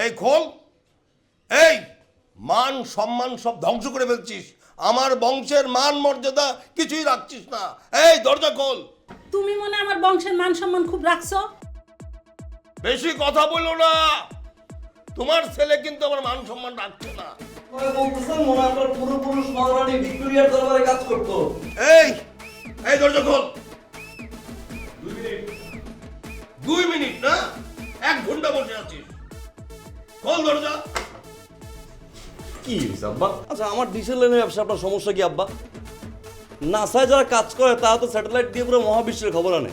এই খোল। এই মান সম্মান সব ধ্বংস করে ফেলছিস, আমার বংশের মান মর্যাদা কিছুই রাখছিস না। এই দরজা খোল। তুমি মনে হয় আমার বংশের মান সম্মান খুব রাখছো। বেশি কথা বলো না, তোমার ছেলে কিন্তু আমার মান সম্মান রাখছে না। বলতেছেন মনে হয় আপনার পূর্বপুরুষ মহারানী ভিক্টোরিয়ার দরবারে কাজ করতো। এই এই দরজা খোল। 2 মিনিট না, 1 ঘন্টা বসে আছিস, খোল দরজা। কি হয়েছে আব্বা? আচ্ছা আমার ডিসেল লাইনের ব্যবসা আপনার সমস্যা কি আব্বা? নাসায় যারা কাজ করে তারা তো স্যাটেলাইট দিয়ে পুরো মহাবিশ্বের খবর আনে,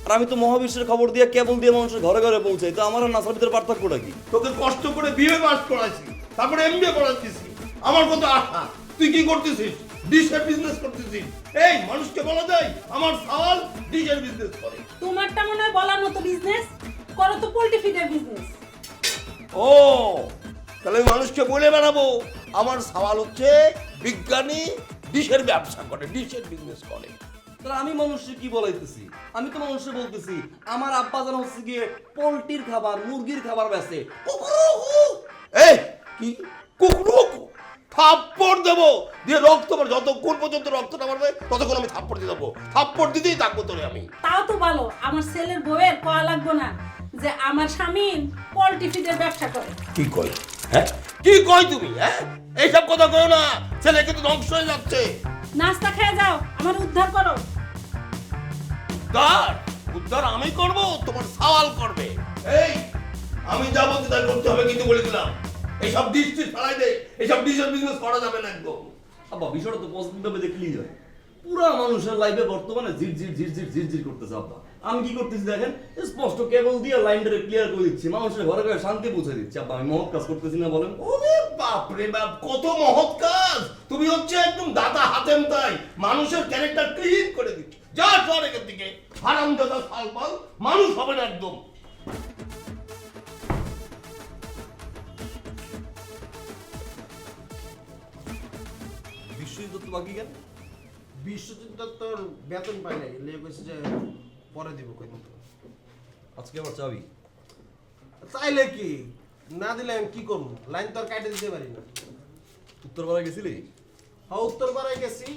আর আমি তো মহাবিশ্বের খবর দিয়ে কেবল দিয়ে মানুষের ঘরে ঘরে পৌঁছাই। তো আমার আর নাসার ভিতরে পার্থক্যটা কি? তোকে কষ্ট করে বিয়ে পাস করাইছি, তারপরে এমবিএ পড়াচ্ছিস, আমার কত আশা। তুই কি করতেছিস? ডিশের বিজনেস করতেছিস। এই মানুষকে বলা যায় আমার সাওয়াল ডিশের বিজনেস করে। তোমারটা মনে হয় বলার মতো বিজনেস করো, তো পোল্ট্রি ফিডের বিজনেস। ও তাহলে আমি মানুষকে বলে বেড়াবো আমার সাওয়াল হচ্ছে বিজ্ঞানী, ডিশের ব্যবসা করে, ডিশের বিজনেস করে। তাহলে আমি মানুষকে কি বলাইতেছি? আমি তো মানুষকে বলতেছি আমার আব্বা যেন হচ্ছে গিয়ে পোল্ট্রির খাবার, মুরগির খাবার বেচে। এই কি কুকুরু? থাপ্পড় দেবো, দিয়ে রক্ত পড়ে, যতক্ষণ পর্যন্ত রক্তটা পড়বে ততক্ষণ আমি থাপ্পড় দিয়ে দেবো। থাপ্পড় দিতেই থাকবো তোরে আমি। তাও তো ভালো, আমার ছেলের বউয়ের কোয়া লাগবো না যে আমার স্বামী পোল্ট্রি ফিডের ব্যবসা করে। কি কয়? হ্যাঁ কি কয় তুমি? হ্যাঁ এইসব কথা কয় না, ছেলে কিন্তু ধ্বংস হয়ে যাচ্ছে। নাস্তা খেয়ে যাও, আমার উদ্ধার করো। উদ্ধার উদ্ধার আমি করব, তোমার সাওয়াল করবে। এই আমি যা বলতে তাই করতে হবে, কিন্তু বলে দিলাম এইসব ডিশ টিশ ফেলাই দে, এইসব ডিশের বিজনেস করা যাবে না একদম। আব্বা বিষয়টা তো পজিটিভ ভাবে দেখলেই হয়। পুরা মানুষের লাইফে বর্তমানে ঝিরঝির করতেছে আব্বা। আমি কি করতেছি দেখেন, স্পষ্ট কেবল দিয়ে লাইনটা ক্লিয়ার করে দিচ্ছি, মানুষের ঘরে ঘরে শান্তি পৌঁছে দিচ্ছি। আব্বা আমি মহৎ কাজ করতেছি না বলেন? ওরে বাপ রে বাপ, কত মহৎ কাজ! তুমি হচ্ছে একদম দাদা হাতেম তাই মানুষের ক্যারেক্টার ক্লিন করে দিচ্ছ। যা সর এখান থেকে, হারামজাদা সালপাল, মানুষ হবে না একদম। বিশ্বজিৎ দত্ত বাকি কেন? বিশ্বজিৎ দত্তর বেতন পাই নাই, লেগে কইছে যে পরে দিব কই মতো। আজকে আবার চাবি? তাইলে কি না দিলে আমি কি করবো? লাইন তো আর কাটে দিতে পারি না। উত্তরপাড়া গেছিলি? হ্যাঁ উত্তরপাড়ায় গেছি,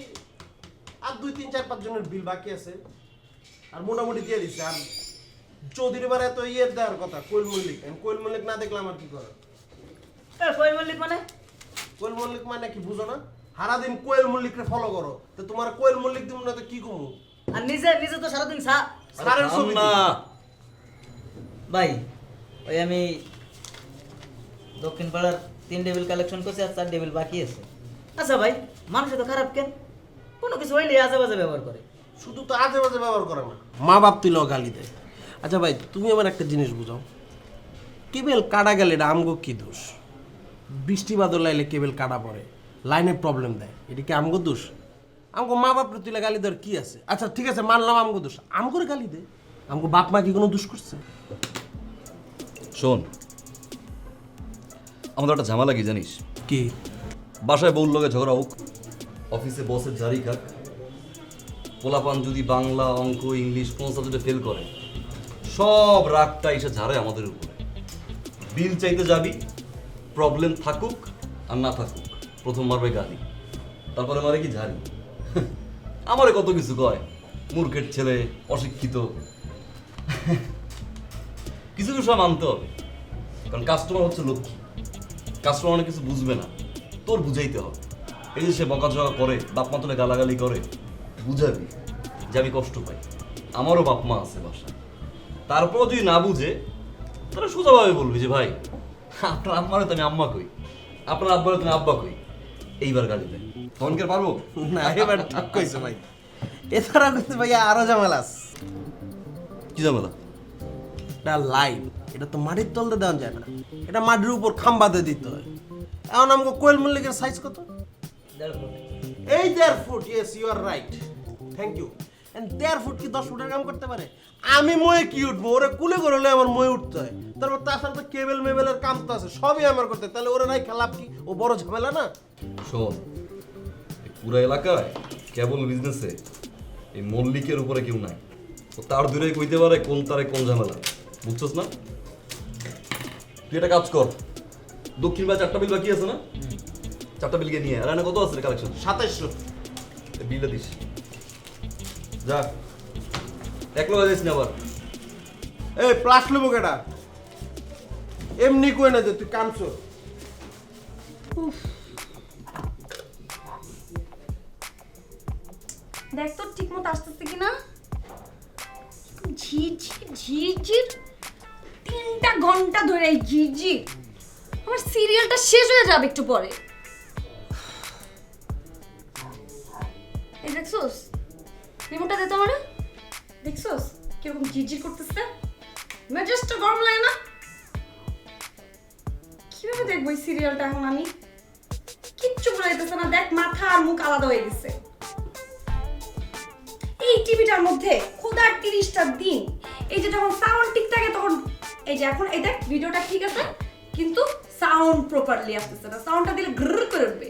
আর 2 3 4 5 জনের বিল বাকি আছে, আর মোটামুটি দিয়ে দিছে। আর চৌধুরী বারে তো ইয়ের দেওয়ার কথা কোয়েল মল্লিক, আমি কোয়েল মল্লিক না দেখলাম আর কি করে। কোয়েল মল্লিক মানে? কোয়েল মল্লিক মানে কি বুঝো না? সারাদিন কোয়েল মল্লিকরে ফলো করো, তো তোমার কোয়েল মল্লিক দিব না তো কি কমু? আর নিজে নিজে তো সারাদিন সারের ছবি না ভাই, ওই আমি দক্ষিণ পাড়ার 3 টেবিল কালেকশন করছি আর 4 টেবিল বাকি আছে। আচ্ছা ভাই, মানুষ তো খারাপ কেন? কোনো কিছু হইলে আজে বাজে ব্যবহার করে। শুধু তো আজে বাজে ব্যবহার করে না, মা বাপ তুইলেও গালি দেয়। আচ্ছা ভাই তুমি আমার একটা জিনিস বুঝাও, কেবেল কাটা গেলে এটা আমগো কি দোষ? বৃষ্টি বাদল লাইলে কেবেল কাটা পড়ে, লাইনে প্রবলেম দেয়, এটা কি আমগো দোষ? আমগো মা বাপ তুইলে গালি দেওয়ার কি আছে? আচ্ছা ঠিক আছে মানলাম আমগো দোষ, আমগোরে গালি দে। আমগো বাপ মা কি কোনো দোষ করছে? শোন, আমাদের একটা ঝামেলা কি জানিস? কি? বাসায় বউর লগে ঝগড়া হোক, অফিসে বসের জারি খাক, পোলাপান যদি বাংলা, অঙ্ক, ইংলিশ কোন সাবজেক্টে ফেল করে, সব রাগটা এসে ঝাড়ে আমাদের উপরে। বিল চাইতে যাবি, প্রবলেম থাকুক আর না থাকুক, প্রথম মারবে গালি, তারপরে মারে কি ঝাড়ি। আমারে কত কিছু কয়, মূর্খের ছেলে, অশিক্ষিত। কিছু কিছু মানতে হবে, কারণ কাস্টমার হচ্ছে লক্ষ্মী। কাস্টমার অনেক কিছু বুঝবে না, তোর বুঝাইতে হবে। এই যে সে বকাঝকা করে, বাপ মা তুলে গালাগালি করে, বুঝাবি যে আমি কষ্ট পাই, আমারও বাপ মা আছে বাসায়। তারপরও যদি না বুঝে, তাহলে সোজাভাবে বলবি যে ভাই আপনার আম্মারে তো আমি আম্মা কই, আপনার আব্বারে তুমি আব্বা কই, এইবার গালি দেয়। তখন কি আর পারবো? না এবার ঠিক কইছো ভাই, এছাড়া কিন্তু ভাইয়া আরো ঝামেলা আছে। কি ঝামেলা? এটা লাইভ, এটা তো মাটির তলতে দেওয়া যায় না, এটা মাটির উপর খাম্বাতে দিতে হয়। এখন আমাকে কোয়েল মল্লিকের সাইজ কত? 1.5 ফুট। এই 1.5 foot, yes you are right, thank you. And 1.5 foot কি 10 ফুটের কাম করতে পারে? আমি ময়ে কি উঠবো? ওরে কুলে করে হলে আমার ময়ে উঠতে হয়, তারপর তাছাড়া তো কেবল মেবেলের কাম তো আছে, সবই আমার করতে হয়। তাহলে ওরা নাই খেলাপ কি? ও বড় ঝামেলা না? শোন, এই পুরো এলাকায় কেবল বিজনেসে এই মল্লিকের উপরে কেউ নাই। ও তার দূরে কইতে পারে কোন তারে কোন ঝামেলা, বুঝছস না? তুই একটা কাজ কর, দক্ষিণ বা 4টা বিল বাকি আছে না? 4টা বিল গিয়ে নিয়ে আর এনে কত আছে কালেকশন? 2700। বিলটা দিস। যা। এক লোক দিস না আবার। এই প্লাস লব কেডা? এমনি কই না যে তুই কামছো। দেখ তো ঠিক মতো আসতেছে কিনা। ঝিরঝির ঝিরঝির 3টা ঘন্টা ধরে এই ঝিরঝির। আমার সিরিয়ালটা শেষ হয়ে যাবে একটু পরে। এই দেখছোস রিমোটটা দে তো আমারে। দেখছোস কিরকম ঝিরঝির করতেছে, মেজাজটা গরম লাগে না? কিভাবে দেখবো এই সিরিয়ালটা এখন আমি? কিচ্ছু বোঝা যাইতেছে না। দেখ মাথা আর মুখ আলাদা হয়ে গেছে। এই টিভিটার মধ্যে খোদার 30টা দিন এই যে যখন সাউন্ড ঠিক থাকে তখন এই যে এখন এই দেখ ভিডিওটা ঠিক আছে কিন্তু সাউন্ড প্রপারলি আসতেছে না। সাউন্ডটা দিলে গ্রর করে উঠবে।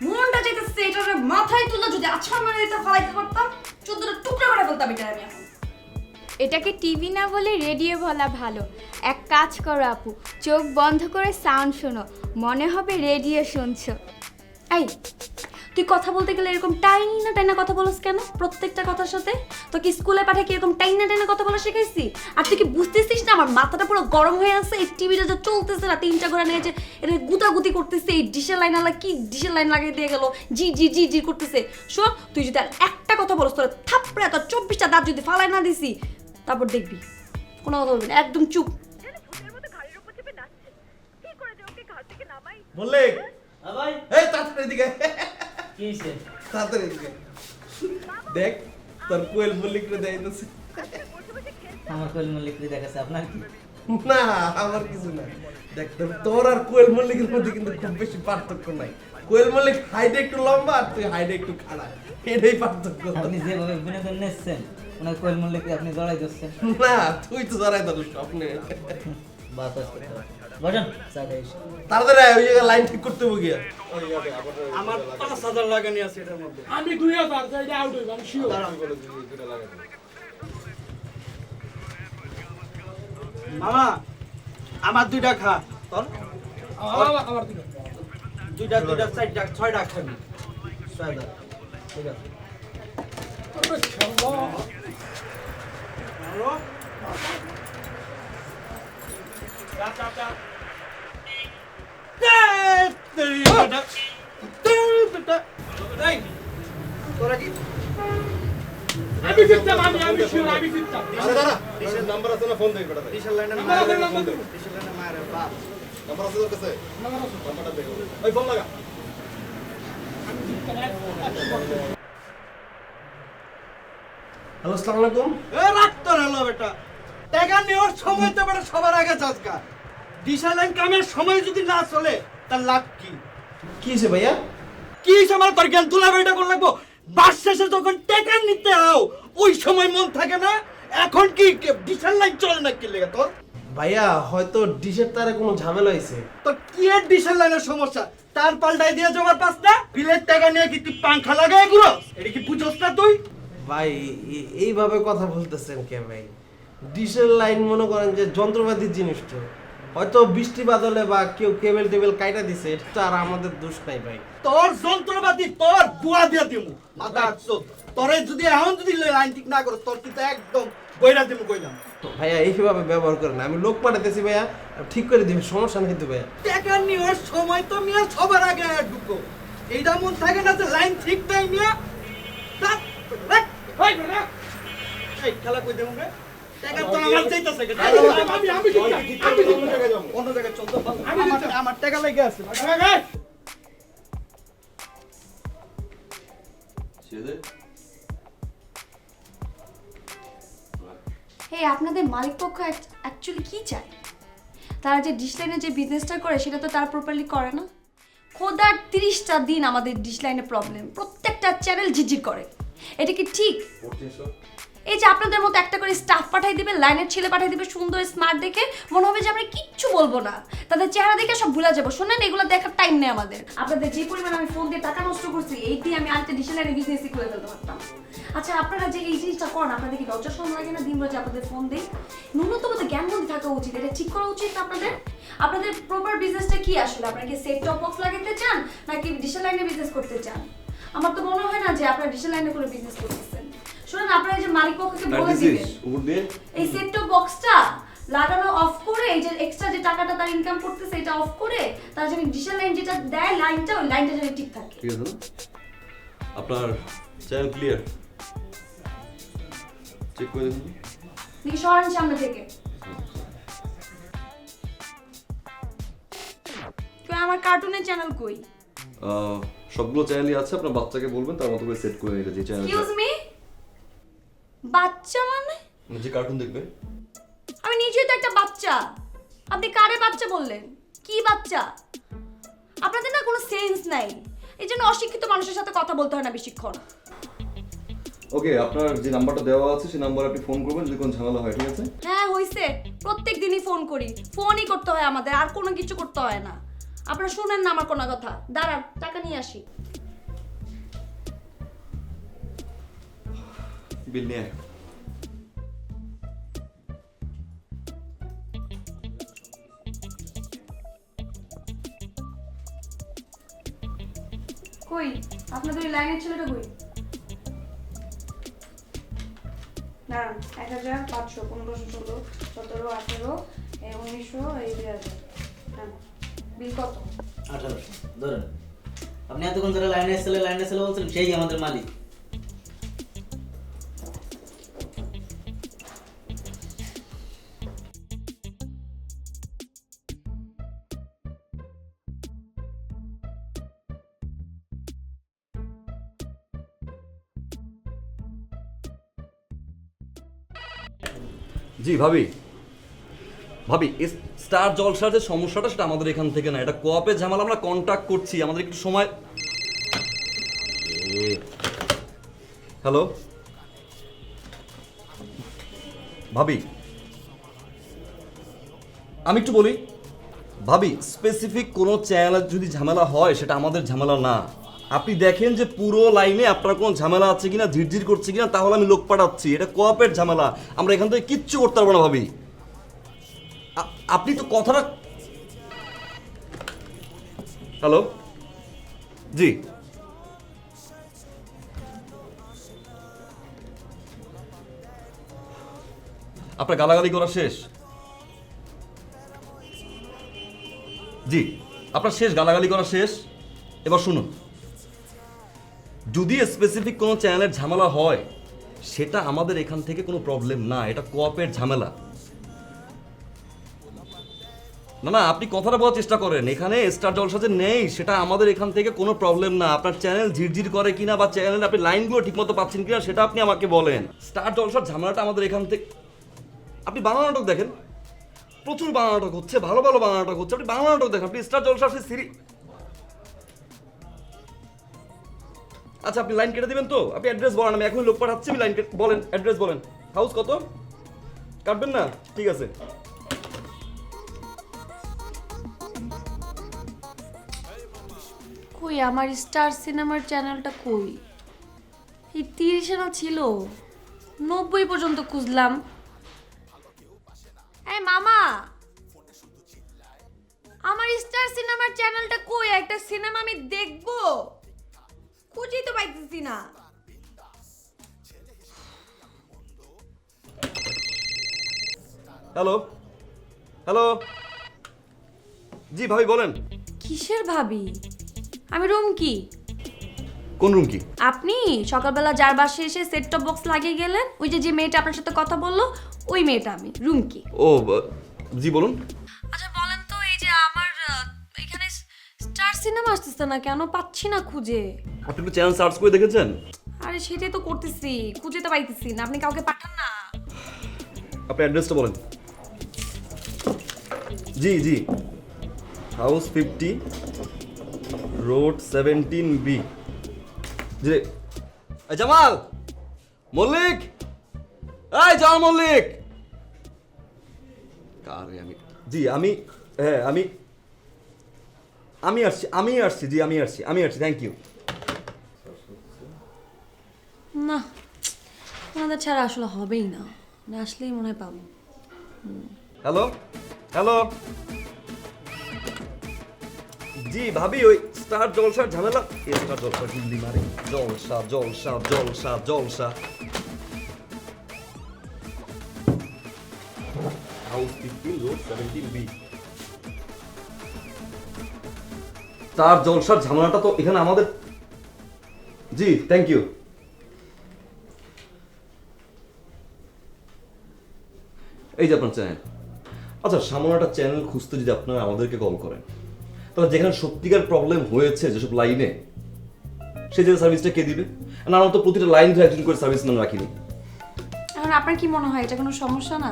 মনটা চাইতেছে এটার মাথায় তুলে যদি আছাড় মেরে দিতে ফলাইতে পারতাম 14টা টুকরা করে ফেলতাম এটা আমি এখন। এটাকে টিভি না বলে রেডিও বলা ভালো। এক কাজ করো আপু, চোখ বন্ধ করে সাউন্ড শোনো, মনে হবে রেডিও শুনছো। এই তুই কথা বলতে গেলে এরকম টাইনা টাইনা কথা বলস কেন? প্রত্যেকটা কথার সাথে তো কি স্কুলে পাঠে কি এরকম টাইনা টাইনা কথা বলা শিখাইছি? আর তুই কি বুঝতেছিস না আমার মাথাটা পুরো গরম হয়ে আছে? এই টিভিটা যে চলতেছে না 3টা ঘোরা নিয়ে যে এটা গুতাগুতি করতেছে, এই ডিশের লাইন আলা কি ডিশের লাইন লাগিয়ে দিয়ে গেল, জি জি জি জি করতেছে। শোন তুই যদি আর একটা কথা বলস তোর থাপড়ে তোর 24টা দাঁত যদি ফালাই না দিছি তারপর দেখবি কোনো কথা বলবি না, একদম চুপ। বললে ভাই এই তাড়াতাড়ি এদিকে কি হইছে? তাড়াতাড়ি এদিকে দেখ তোর কোয়েল মল্লিকরে দেখাইতেছে। আমার কোয়েল মল্লিক দেখাচ্ছে, আপনার কি? না আমার কিছু না। দেখ তোর আর কোয়েল মল্লিকের মধ্যে কিন্তু খুব বেশি পার্থক্য নাই। কোয়েল মল্লিক হাইটে একটু লম্বা আর তুই হাইটে একটু খাড়া, এটাই পার্থক্য। আপনি যেভাবে বিনোদন নিচ্ছেন ওনার কোয়েল মল্লিককে আপনি জড়াই দিচ্ছেন। না তুই তো দাঁড়াই তোর স্বপ্নে। বাতাস বসেন চা খাই এসে। তাড়াতাড়ি আয়, ওই জায়গায় লাইন ঠিক করতে হবে গিয়া। আমার 5000 লাগানি আছে এটার মধ্যে। আমি 2000 চাই আউট হইব আমি শিওর। মামা আমার 2টা খা তোর আমার 2টা 4টা 6টা খাবি 6টা ঠিক আছে। হ্যালো আমি জিততাম, আমি শিওর আমি জিততাম। আরে দাঁড়া, ডিশের নাম্বার আছে না? ফোন দে বেটা। ডিশের লাইনের মায়ের ফোন দে। ডিশের লাইনের মায়ের বাপ নাম্বার আছে তোর কাছে? নাম্বারটা দে। ওই ফোন লাগা। হ্যালো আসসালামু আলাইকুম। এ রাখতো হলো বেটা, টাকা নেওয়ার সময় তো বেটা সবার আগে চাচকা। ডিশের লাইন কামের সময় যদি না চলে তার লাভ কি? কি হয়েছে ভাইয়া? কি হিসাবে আমার তোর জ্ঞান তুলা বেটা করে লাগবো? বাস শেষে যখন টাকা নিতে আও ওই সময় মন থাকে না? এখন কি ডিশের লাইন চলে না কি লেগে তোর? ভাইয়া হয়তো ডিশের তারে কোনো ঝামেলা হয়েছে। তোর কি এর ডিশের লাইনের সমস্যা? তার পাল্টাই দিয়ে জমার পাস না? বিলের টাকা নিয়ে কি তুই পাংখা লাগাই ঘুরো? এটা কি বুঝোস না তুই? ভাই এইভাবে কথা বলতেছেন কে ভাই? ডিশের লাইন মনে করেন যে যন্ত্রপাতির জিনিস, তো হয়তো বৃষ্টি বাদলে বা কেউ কেবল টেবিল কাইটা দিছে, এটা তো আর আমাদের দোষ নাই ভাই। তোর যন্ত্রপাতি তোর বুয়া দিয়া দিমু মাথা চোদ। তোরে যদি এখন যদি লাইন ঠিক না করো তোর কিন্তু একদম বইরা দিমু কইলাম। তো ভাইয়া এইভাবে ব্যবহার করেন, আমি লোক পাঠাতেছি ভাইয়া, ঠিক করে দিবে, সমস্যা নেই তো ভাইয়া। টাকা নেওয়ার সময় তো মিয়া সবার আগে ঢুকো। এইটা মন থাকে না যে লাইন ঠিক নাই মিয়া। এই খেলা কই দেবো রে? টাকা তো আমার চাইতাছে কেন? আমি অন্য জায়গায় চল তো। আমার টাকা লেগে আছে। হে আপনাদের মালিক পক্ষ অ্যাকচুয়ালি কি চায়? তারা যে ডিশ লাইনে যে বিজনেসটা করে সেটা তো তারা প্রপারলি করে না। খোদার 30টা দিন আমাদের ডিশ লাইনে প্রবলেম, প্রত্যেকটা চ্যানেল ঝিঝির করে। এটা কি ঠিক? এই যে আপনাদের মতো একটা করে স্টাফ পাঠাই দিবে, লাইনের ছেলে পাঠাই দিবে সুন্দর স্মার্ট দেখে, মনে হবে যে আমরা কিচ্ছু বলবো না, তাদের চেহারা দেখে সব ভুলে যাবো। শোনেন এগুলো দেখার টাইম নেই আমাদের। আপনাদের যে পরিমাণ আমি ফোন দিয়ে টাকা নষ্ট করছি এই দিয়ে আমি আরেকটা ডিশ লাইনে বিজনেসই খুলে ফেলতে পারতাম। আচ্ছা আপনারা যে এই জিনিসটা করেন আপনাদের কি লজ্জা শরম লাগে না দিন রাতে আপনাদের ফোন দেই? ন্যূনতম তো জ্ঞান বুদ্ধি থাকা উচিত, এটা ঠিক করা উচিত না আপনাদের? আপনাদের প্রপার বিজনেসটা কি আসলে? আপনারা কি সেট টপ বক্স লাগাতে চান নাকি ডিজিটাল লাইনে বিজনেস করতে চান? আমার তো মনে হয় না যে আপনারা ডিজিটাল লাইনে করে বিজনেস করতেছেন। শুনুন, আপনারা এই যে মালিক পক্ষকে বলে দিবেন উপর দিয়ে এই সেট টপ বক্সটা লাগানো অফ করে, এই যে এক্সট্রা যে টাকাটা তার ইনকাম করতেছে এটা অফ করে, তার যে ডিজিটাল লাইন যেটা দেয় লাইনটা, ওই লাইনটা যেন ঠিক থাকে। ঠিক আছে না? আপনার চ্যানেল ক্লিয়ার চেক করে দেখুন। দেখি সরান সামনে থেকে। কই আমার কার্টুনের চ্যানেল কই? সবগুলো চ্যানেলই আছে, আপনার বাচ্চাকে বলবেন তার মতো করে সেট করে নিতে যে চ্যানেল এক্সকিউজ মি, বাচ্চা মানে? যে কার্টুন দেখবে। আমি নিজেই তো একটা বাচ্চা, আপনি কারে বাচ্চা বললেন? কি বাচ্চা? আপনাদের না কোনো সেন্স নাই, এই জন্য অশিক্ষিত মানুষের সাথে কথা বলতে হয় না বেশিক্ষণ। ওকে, আপনার যে নাম্বারটা দেওয়া আছে সেই নাম্বারে আপনি ফোন করবেন যদি কোনো ঝামেলা হয়, ঠিক আছে? হ্যাঁ হইছে, প্রত্যেক দিনই ফোন করি, ফোনই করতে হয় আমাদের, আর কোনো কিছু করতে হয় না। আপনারা শুনেন না আমার কোনো কথা। দাঁড়ান, টাকা নিয়ে আসি। বিল নিয়ে আয়। কই আপনাদের ওই লাইনের ছেলেটা কই? দাঁড়ান, 1500, 1500, 16, 17, 18, 1900, এই 2000। হ্যাঁ, বিল কত? 1800 ধরেন। আপনি এতক্ষণ ধরে লাইনে এসেলে বলছেন, সেই আমাদের মালিক। জি ভাবি, ভাবি স্টার জলসার যে সমস্যাটা সেটা আমাদের এখান থেকে না, এটা কোঅপের ঝামেলা। আমরা কন্ট্যাক্ট করছি, আমাদের একটু সময়। হ্যালো ভাবি, আমি একটু বলি ভাবি, স্পেসিফিক কোনো চ্যানেলের যদি ঝামেলা হয় সেটা আমাদের ঝামেলা না। আপনি দেখেন যে পুরো লাইনে আপনার কোনো ঝামেলা আছে কিনা, ঝিরঝির করছে কিনা, তাহলে আমি লোক পাঠাচ্ছি। এটা কোঅপের ঝামেলা, আমরা এখান থেকে কিচ্ছু করতে পারবো না ভাবি। আপনি তো কথাটা। হ্যালো জি, আপনার গালাগালি করা শেষ? জি, আপনার শেষ গালাগালি করা শেষ। এবার শুনুন, যদি স্পেসিফিক কোনো চ্যানেলের ঝামেলা হয় সেটা আমাদের এখান থেকে কোনো প্রবলেম না, এটা কোঅপের ঝামেলা। না না, আপনি কথাটা বলার চেষ্টা করেন। এখানে স্টার জলসা যে নেই সেটা আমাদের এখান থেকে কোনো প্রবলেম না। আপনার চ্যানেল ঝিরঝির করে কিনা বা চ্যানেলে আপনি লাইনগুলো ঠিকমতো পাচ্ছেন কিনা সেটা আপনি আমাকে বলেন। স্টার জলসার ঝামেলাটা আমাদের এখান থেকে। আপনি বাংলা নাটক দেখেন, প্রচুর বাংলা নাটক হচ্ছে, ভালো ভালো বাংলা নাটক হচ্ছে, আপনি বাংলা নাটক দেখেন। আপনি স্টার জলসার সেই সিরিজ। আচ্ছা, আপনি লাইন কেটে দিবেন তো? আপনি অ্যাড্রেস বলেন, আমি এখনই লোক পাঠাচ্ছি। আমি লাইন বলেন, অ্যাড্রেস বলেন। হাউস কত? কাটবেন না? ঠিক আছে। কই আমার স্টার সিনেমার চ্যানেলটা কই? এই 30 না ছিল, 90 পর্যন্ত খুঁজলাম। এই মামা, আমার স্টার সিনেমার চ্যানেলটা কই? একটা সিনেমা আমি দেখবো, খুঁজেই তো পাইতেছি না। হ্যালো হ্যালো জি ভাবি বলেন। কিসের ভাবি? আমি রুম কি? কোন রুম কি? আপনি সকালবেলা যার বাসায় এসে সেট টপ বক্স লাগিয়ে গেলেন, ওই যে মেয়েটা আপনার সাথে কথা বললো, ওই মেয়েটা আমি। রুম কি? ও জি বলুন। আচ্ছা বলেন তো, এই যে আমার এখানে স্টার সিনেমা আসতেছে না কেন? পাচ্ছি না খুঁজে। আপনি একটু চ্যানেল সার্চ করে দেখেছেন? আরে সেটাই তো করতেছি, খুঁজে তো পাইতেছি না। আপনি কাউকে পাঠান না। আপনি অ্যাড্রেসটা বলেন। জি জি, হাউস 50, রোড 17B। জি জামাল মল্লিক, এই জামাল মল্লিক। কারে আমি? জি আমি, হ্যাঁ আমি আসছি। জি আমি আসছি। Thank you. না ওনাদের ছাড়া আসলে হবেই না, না আসলেই মনে হয় পাবো। হ্যালো হ্যালো, জি ভাবি ওই স্টার জলসার ঝামেলা, স্টার জলসা গুল্লি মারে, Jalsha Jalsha Jalsha Jalsha. House 15 road 17B। Star জলসার ঝামেলাটা তো এখানে আমাদের। জি থ্যাংক ইউ। এই যে আপনার চ্যানেল। আচ্ছা, সামান্য একটা চ্যানেল খুঁজতে যদি আপনারা আমাদেরকে কল করেন, তাহলে যেখানে সত্যিকার প্রবলেম হয়েছে যেসব লাইনে, সেই যে সার্ভিসটা কে দিবে? না, আমরা তো প্রতিটা লাইন ধরে একজন করে সার্ভিসম্যান রাখিনি। এখন আপনার কি মনে হয় এটা কোনো সমস্যা না?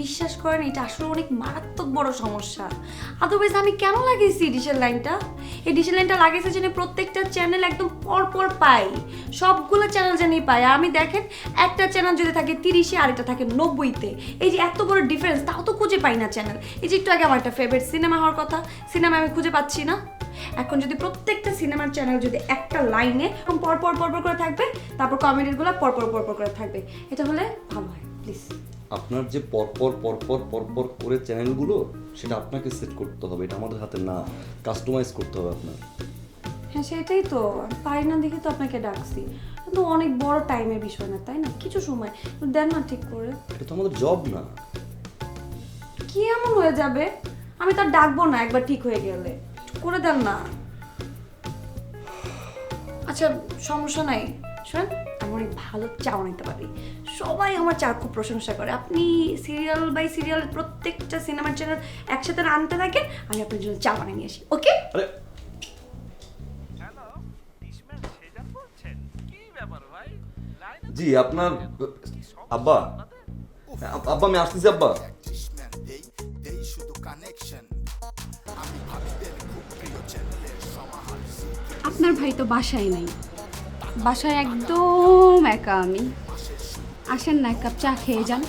বিশ্বাস করেন এটা আসলে অনেক মারাত্মক বড় সমস্যা। আদারওয়াইজ আমি কেন লাগিয়েছি ডিশের লাইনটা? এই ডিশের লাইনটা লাগিয়েছে যেন প্রত্যেকটা চ্যানেল একদম পরপর পাই, সবগুলো চ্যানেল জানি পাই। আর আমি দেখেন একটা চ্যানেল যদি থাকে 30-এ আর একটা থাকে 90-তে, এই যে এত বড় ডিফারেন্স, তাও তো খুঁজে পাই না চ্যানেল। এই যে একটু আগে আমার একটা ফেভারিট সিনেমা হওয়ার কথা, সিনেমা আমি খুঁজে পাচ্ছি না। এখন যদি প্রত্যেকটা সিনেমার চ্যানেল যদি একটা লাইনে পরপর পরপর করে থাকবে, তারপর কমেডিগুলো পরপর পরপর করে থাকবে, এটা হলে ভালো হয় প্লিজ। আপনার যে পরপর পরপর পরপর করে চ্যানেলগুলো, সেটা আপনাকে সেট করতে হবে, এটা আমাদের হাতে না, কাস্টমাইজ করতে হবে আপনার। হ্যাঁ সেটাই তো, আমি পারি না দেখে তো আপনাকে ডাকছি। কিন্তু অনেক বড় টাইমের বিষয় না, তাই না? কিছু সময় দেন না ঠিক করে। এটা তো আমাদের জব না। কি এমন হয়ে যাবে? আমি তো আর ডাকবো না একবার ঠিক হয়ে গেলে, করে দেন না। আচ্ছা সমস্যা নাই, শোনেন আমি অনেক ভালো চা বানাইতে পারি, সবাই আমার চা খুব প্রশংসা করে। আপনি সিরিয়াল বাই সিরিয়াল প্রত্যেকটা সিনেমার চ্যানেল একসাথে আনতে থাকেন, আমি আপনার জন্য চা বানিয়ে নিয়ে আসি, ওকে? আরে জি, আপনার আব্বা, আব্বা আমি আসতেছি আব্বা। আপনার ভাই তো বাসায় নাই, বাসায় একদম একা আমি। আসেন না এক কাপ চা খেয়ে যান।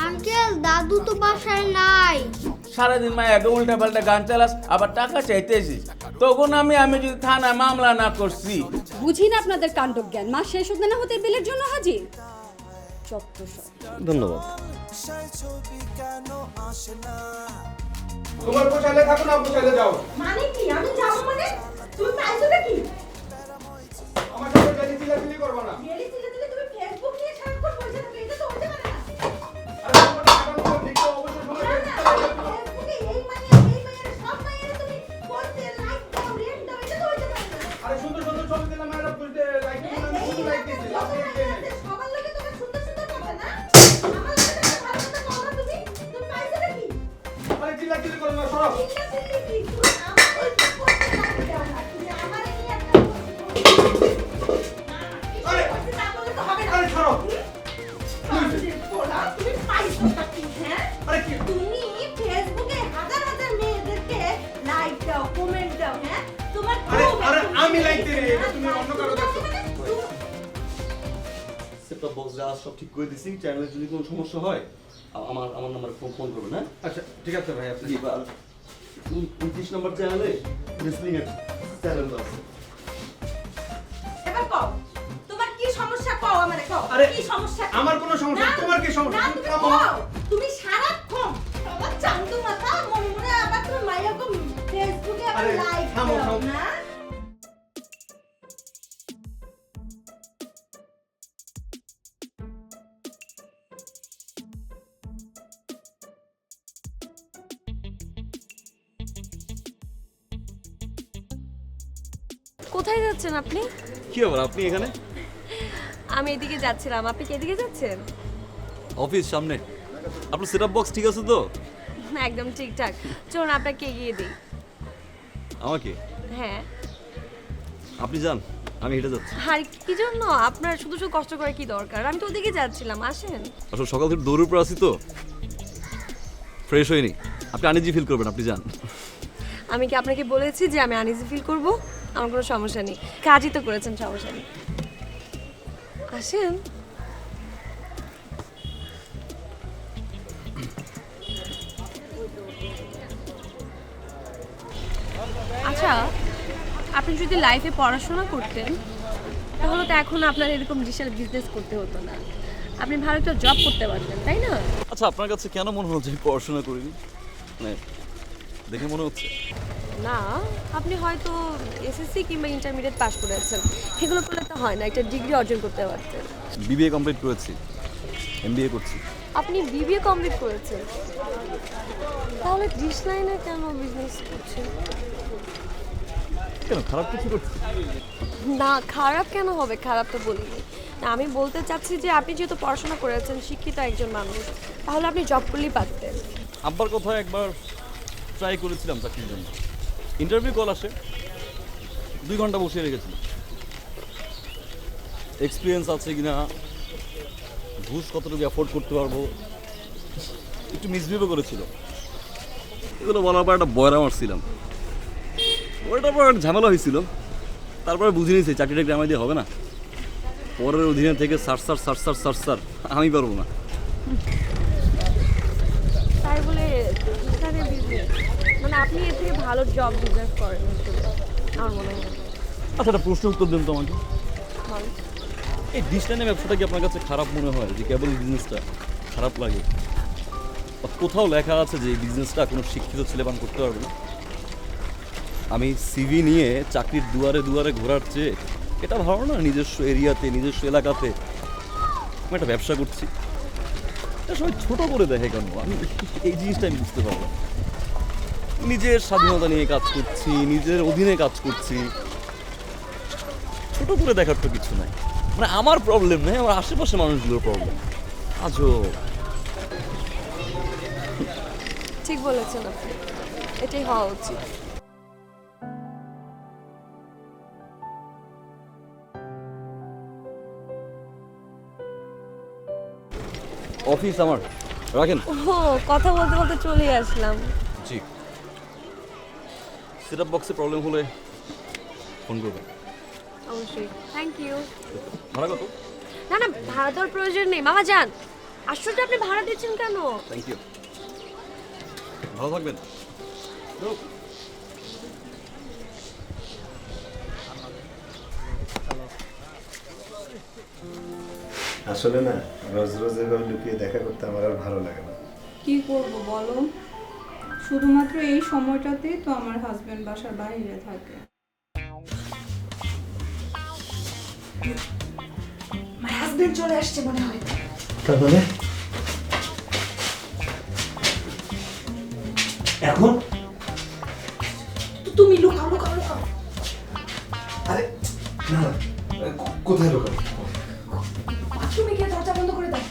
আঙ্কেল দাদু তো বাসায় নাই। সারাদিন মায়ের আগে উল্টা পাল্টা গান চালাস, আবার টাকা চাইতেছিস। তখন আমি যদি থানায় মামলা না করছি। বুঝি না আপনাদের কাণ্ডজ্ঞান। মাস শেষ হতে না হতে বিলের জন্য হাজির। চত্ব সব। ধন্যবাদ। তোমার পোষাইলে থাকো না পোষাইলে যাও। মানে কি আমি যাব মানে? তুমি পাইছো নাকি? আমার সাথে ডেলি চিল্লাচিল্লি করবে না। ডেলি চিলে দিলে তুমি ফেসবুক নিয়ে সারাক্ষণ বসে থাকো, এটা তো হতে পারে না। আরে তোমার টাকার মতো লিখতে অবশ্যই সময় না, দিতে না, হবে। ফেসবুকে এই মাইয়া সব মাইয়ারে তুমি করতে লাইক দাও, রেট দাও, এটা তো হতে পারে না। আরে সুন্দর সুন্দর ছবি দিলাম এরা বুঝতে লাইক দিলাম, আমি শুধু লাইক দিছি, লাভ দিই নাই। সবার লাগে তোমার সুন্দর সুন্দর কথা না? আমার লাগে তো ভালো কথা কও না তুমি? তুমি পাইছো নাকি? আরে চিল্লাচিল্লি করো না, সরো। চিল্লাচিল্লি কি? তুমি আমার ওই করতে লাইক দাও না। তুমি আমারে নিয়ে একটা আরে করতে না বললে তো হবে না। আরে ছাড়ো। তুমি পাইছো নাকি, হ্যাঁ? আরে কি তুমি ফেসবুকে হাজার হাজার মেয়েদেরকে লাইক দাও, কমেন্ট দাও, হ্যাঁ? তোমার আরে আমি লাইক দিই রে, এটা তুমি অন্য কারো দেখছো। সেটটপ বক্স যা সব ঠিক করে দিছি, চ্যানেলে যদি কোনো সমস্যা হয় আমার নাম্বারে ফোন করবেন। হ্যাঁ আচ্ছা ঠিক আছে ভাই, আপনি জি, আর 29 নম্বর চ্যানেলে রেসলিং এর চ্যানেল আছে। এবার কও, তোমার কি সমস্যা কও আমারে কও। আরে, কি সমস্যা? আমার কোনো সমস্যা নেই, তোমার কি সমস্যা? না, তুমি তুমি থামো। কও। তুমি সারাক্ষণ আমার চান্দু মাথা মনে মনে আবার তুমি মাইয়াকে ফেসবুকে আবার আরে, লাইক থামো, দাও থামো। না? কোথায় যাচ্ছেন আপনি? কি ব্যাপার আপনি এখানে? আমি এদিকে যাচ্ছিলাম, আপনি কি এদিকে যাচ্ছেন? অফিস সামনে। আপনার সেটআপ বক্স ঠিক আছে তো? একদম ঠিকঠাক। চলুন আপনাকে এগিয়ে দিই। আমাকে? হ্যাঁ। আপনি যান, আমি হেঁটে যাচ্ছি। আর কি জন্য আপনার শুধু শুধু কষ্ট করে কি দরকার? আমি তো ওদিকে যাচ্ছিলাম, আসেন। আসলে সকাল থেকে দৌড়ের উপর আছি তো, ফ্রেশ হয়নি। আপনি আনইজি ফিল করবেন, আপনি যান। আমি কি আপনাকে বলেছি যে আমি আনইজি ফিল করব? আমার কোনো সমস্যা নেই, কাজই তো করেছেন, সমস্যা নেই, আসেন। আচ্ছা, আপনি যদি লাইফে পড়াশোনা করতেন তাহলে তো এখন আপনার এরকম বিশাল বিজনেস করতে হতো না। আপনি ভালো একটা জব করতে পারতেন, তাই না? আচ্ছা, আপনার কাছে কেন মনে হচ্ছে আমি পড়াশোনা করিনি? মানে দেখে মনে হচ্ছে। না, আপনি হয়তো এসএসসি কিংবা ইন্টারমিডিয়েট পাস করেছেন, এগুলো করলে তো হয় না, একটা ডিগ্রি অর্জন করতে পারতেন। বিবিএ কমপ্লিট করেছি, এমবিএ করছি। আপনি বিবিএ কমপ্লিট করেছেন, তাহলে ডিশ লাইনে কেন বিজনেস করছেন? কেন খারাপ কিছু করছি? না, খারাপ কেন হবে? খারাপ তো বলিনি। না, আমি বলতে চাচ্ছি যে আপনি যেহেতু পড়াশোনা করেছেন, শিক্ষিত একজন মানুষ, তাহলে আপনি জব করলেই পারতেন। আব্বার কথা একবার ট্রাই করেছিলাম চাকরির জন্য, ইন্টারভিউ কল আসে, 2 ঘন্টা বসিয়ে রেখেছিল। এক্সপিরিয়েন্স আছে কিনা, ঘুষ কতটুকু অ্যাফোর্ড করতে পারবো, একটু মিসবিহেভও করেছিল। এগুলো বলার পর একটা বয়রা মারছিলাম, ওটার পর ঝামেলা হয়েছিল। তারপরে বুঝে নিয়েছি চাকরিটা গ্রামে দিয়ে হবে না, পরের অধীনে থেকে সার আমি পারবো না। তাই বলে এখানে বিজনেস, মানে আপনি এর থেকে ভালো জব বিজনেস করেন আসলে, আমার মনে হয়। আচ্ছা, একটা প্রশ্ন উত্তর দেন তো আমাকে। ভালো। এই ডিশ লাইনের ব্যবসাটা কি আপনার কাছে খারাপ মনে হয়, যে কেবল বিজনেসটা খারাপ লাগে? কোথাও লেখা আছে যে এই বিজনেসটা কোনো শিক্ষিত ছেলেবান করতে পারবে না? আমি সিভি নিয়ে চাকরির দুয়ারে দুয়ারে ঘোরার চেয়ে এটা ভালো না, নিজস্ব এরিয়াতে নিজস্ব এলাকাতে আমি একটা ব্যবসা করছি। এটা সবাই ছোটো করে দেখে কেন? আমি এই জিনিসটা আমি বুঝতে পারলাম। নিজের স্বাধীনতা নিয়ে কাজ করছি, নিজের অধীনে কাজ করছি, ছোট করে দেখার তো কিছু নাই। মানে আমার প্রবলেম নেই, আমার আশেপাশে মানুষগুলোর প্রবলেম। আজও ঠিক বলেছেন আপনি, এটাই হওয়া উচিত। অফিস আমার, রাখেন। ও, কথা বলতে বলতে চলে আসলাম। জি, সেটআপ বক্সে প্রবলেম হলে ফোন করবেন। অবশ্যই, থ্যাংক ইউ। ভাড়া কত? না না, ভাড়া দেওয়ার প্রয়োজন নেই মামা যান। আশ্চর্য, আপনি ভাড়া দিচ্ছেন কেন? থ্যাংক ইউ, ভালো থাকবেন। আসলে না, রোজ রোজ এভাবে লুকিয়ে দেখা করতে আমার আর ভালো লাগে না। কি করব বলো, শুধুমাত্র এই সময়টাতেই তো আমার হাজবেন্ড বাসার বাইরে থাকে। মাই হাজবেন্ড চলে আসছে মনে হয়। তার মানে এখন তুমি লুকাও লুকাও লুকাও। আরে না না, কোথায় লোকাল? তুমি গিয়ে দরজা বন্ধ করে দাও।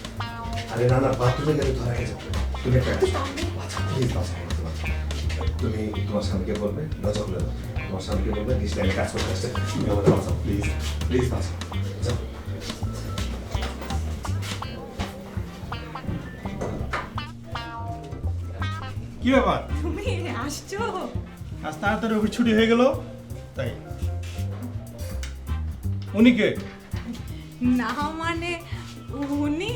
আরে না না, বাথরুমে গেলে ধরা খেয়ে যাবে। তুমি একটা কাজ করো, বাচ্চা প্লিজ বাচ্চা, তুমি তোমার স্বামীকে বলবে দরজা খুলে দাও। তোমার স্বামীকে বলবে ডিশ লাইনে কাজ করতে আসছে, তুমি আমাদের বাঁচাও প্লিজ প্লিজ, বাঁচাও। যাও। কি ব্যাপার, তুমি আসছো? আজ তাড়াতাড়ি অফিস ছুটি হয়ে গেল তাই? উনি কে? না মানে উনি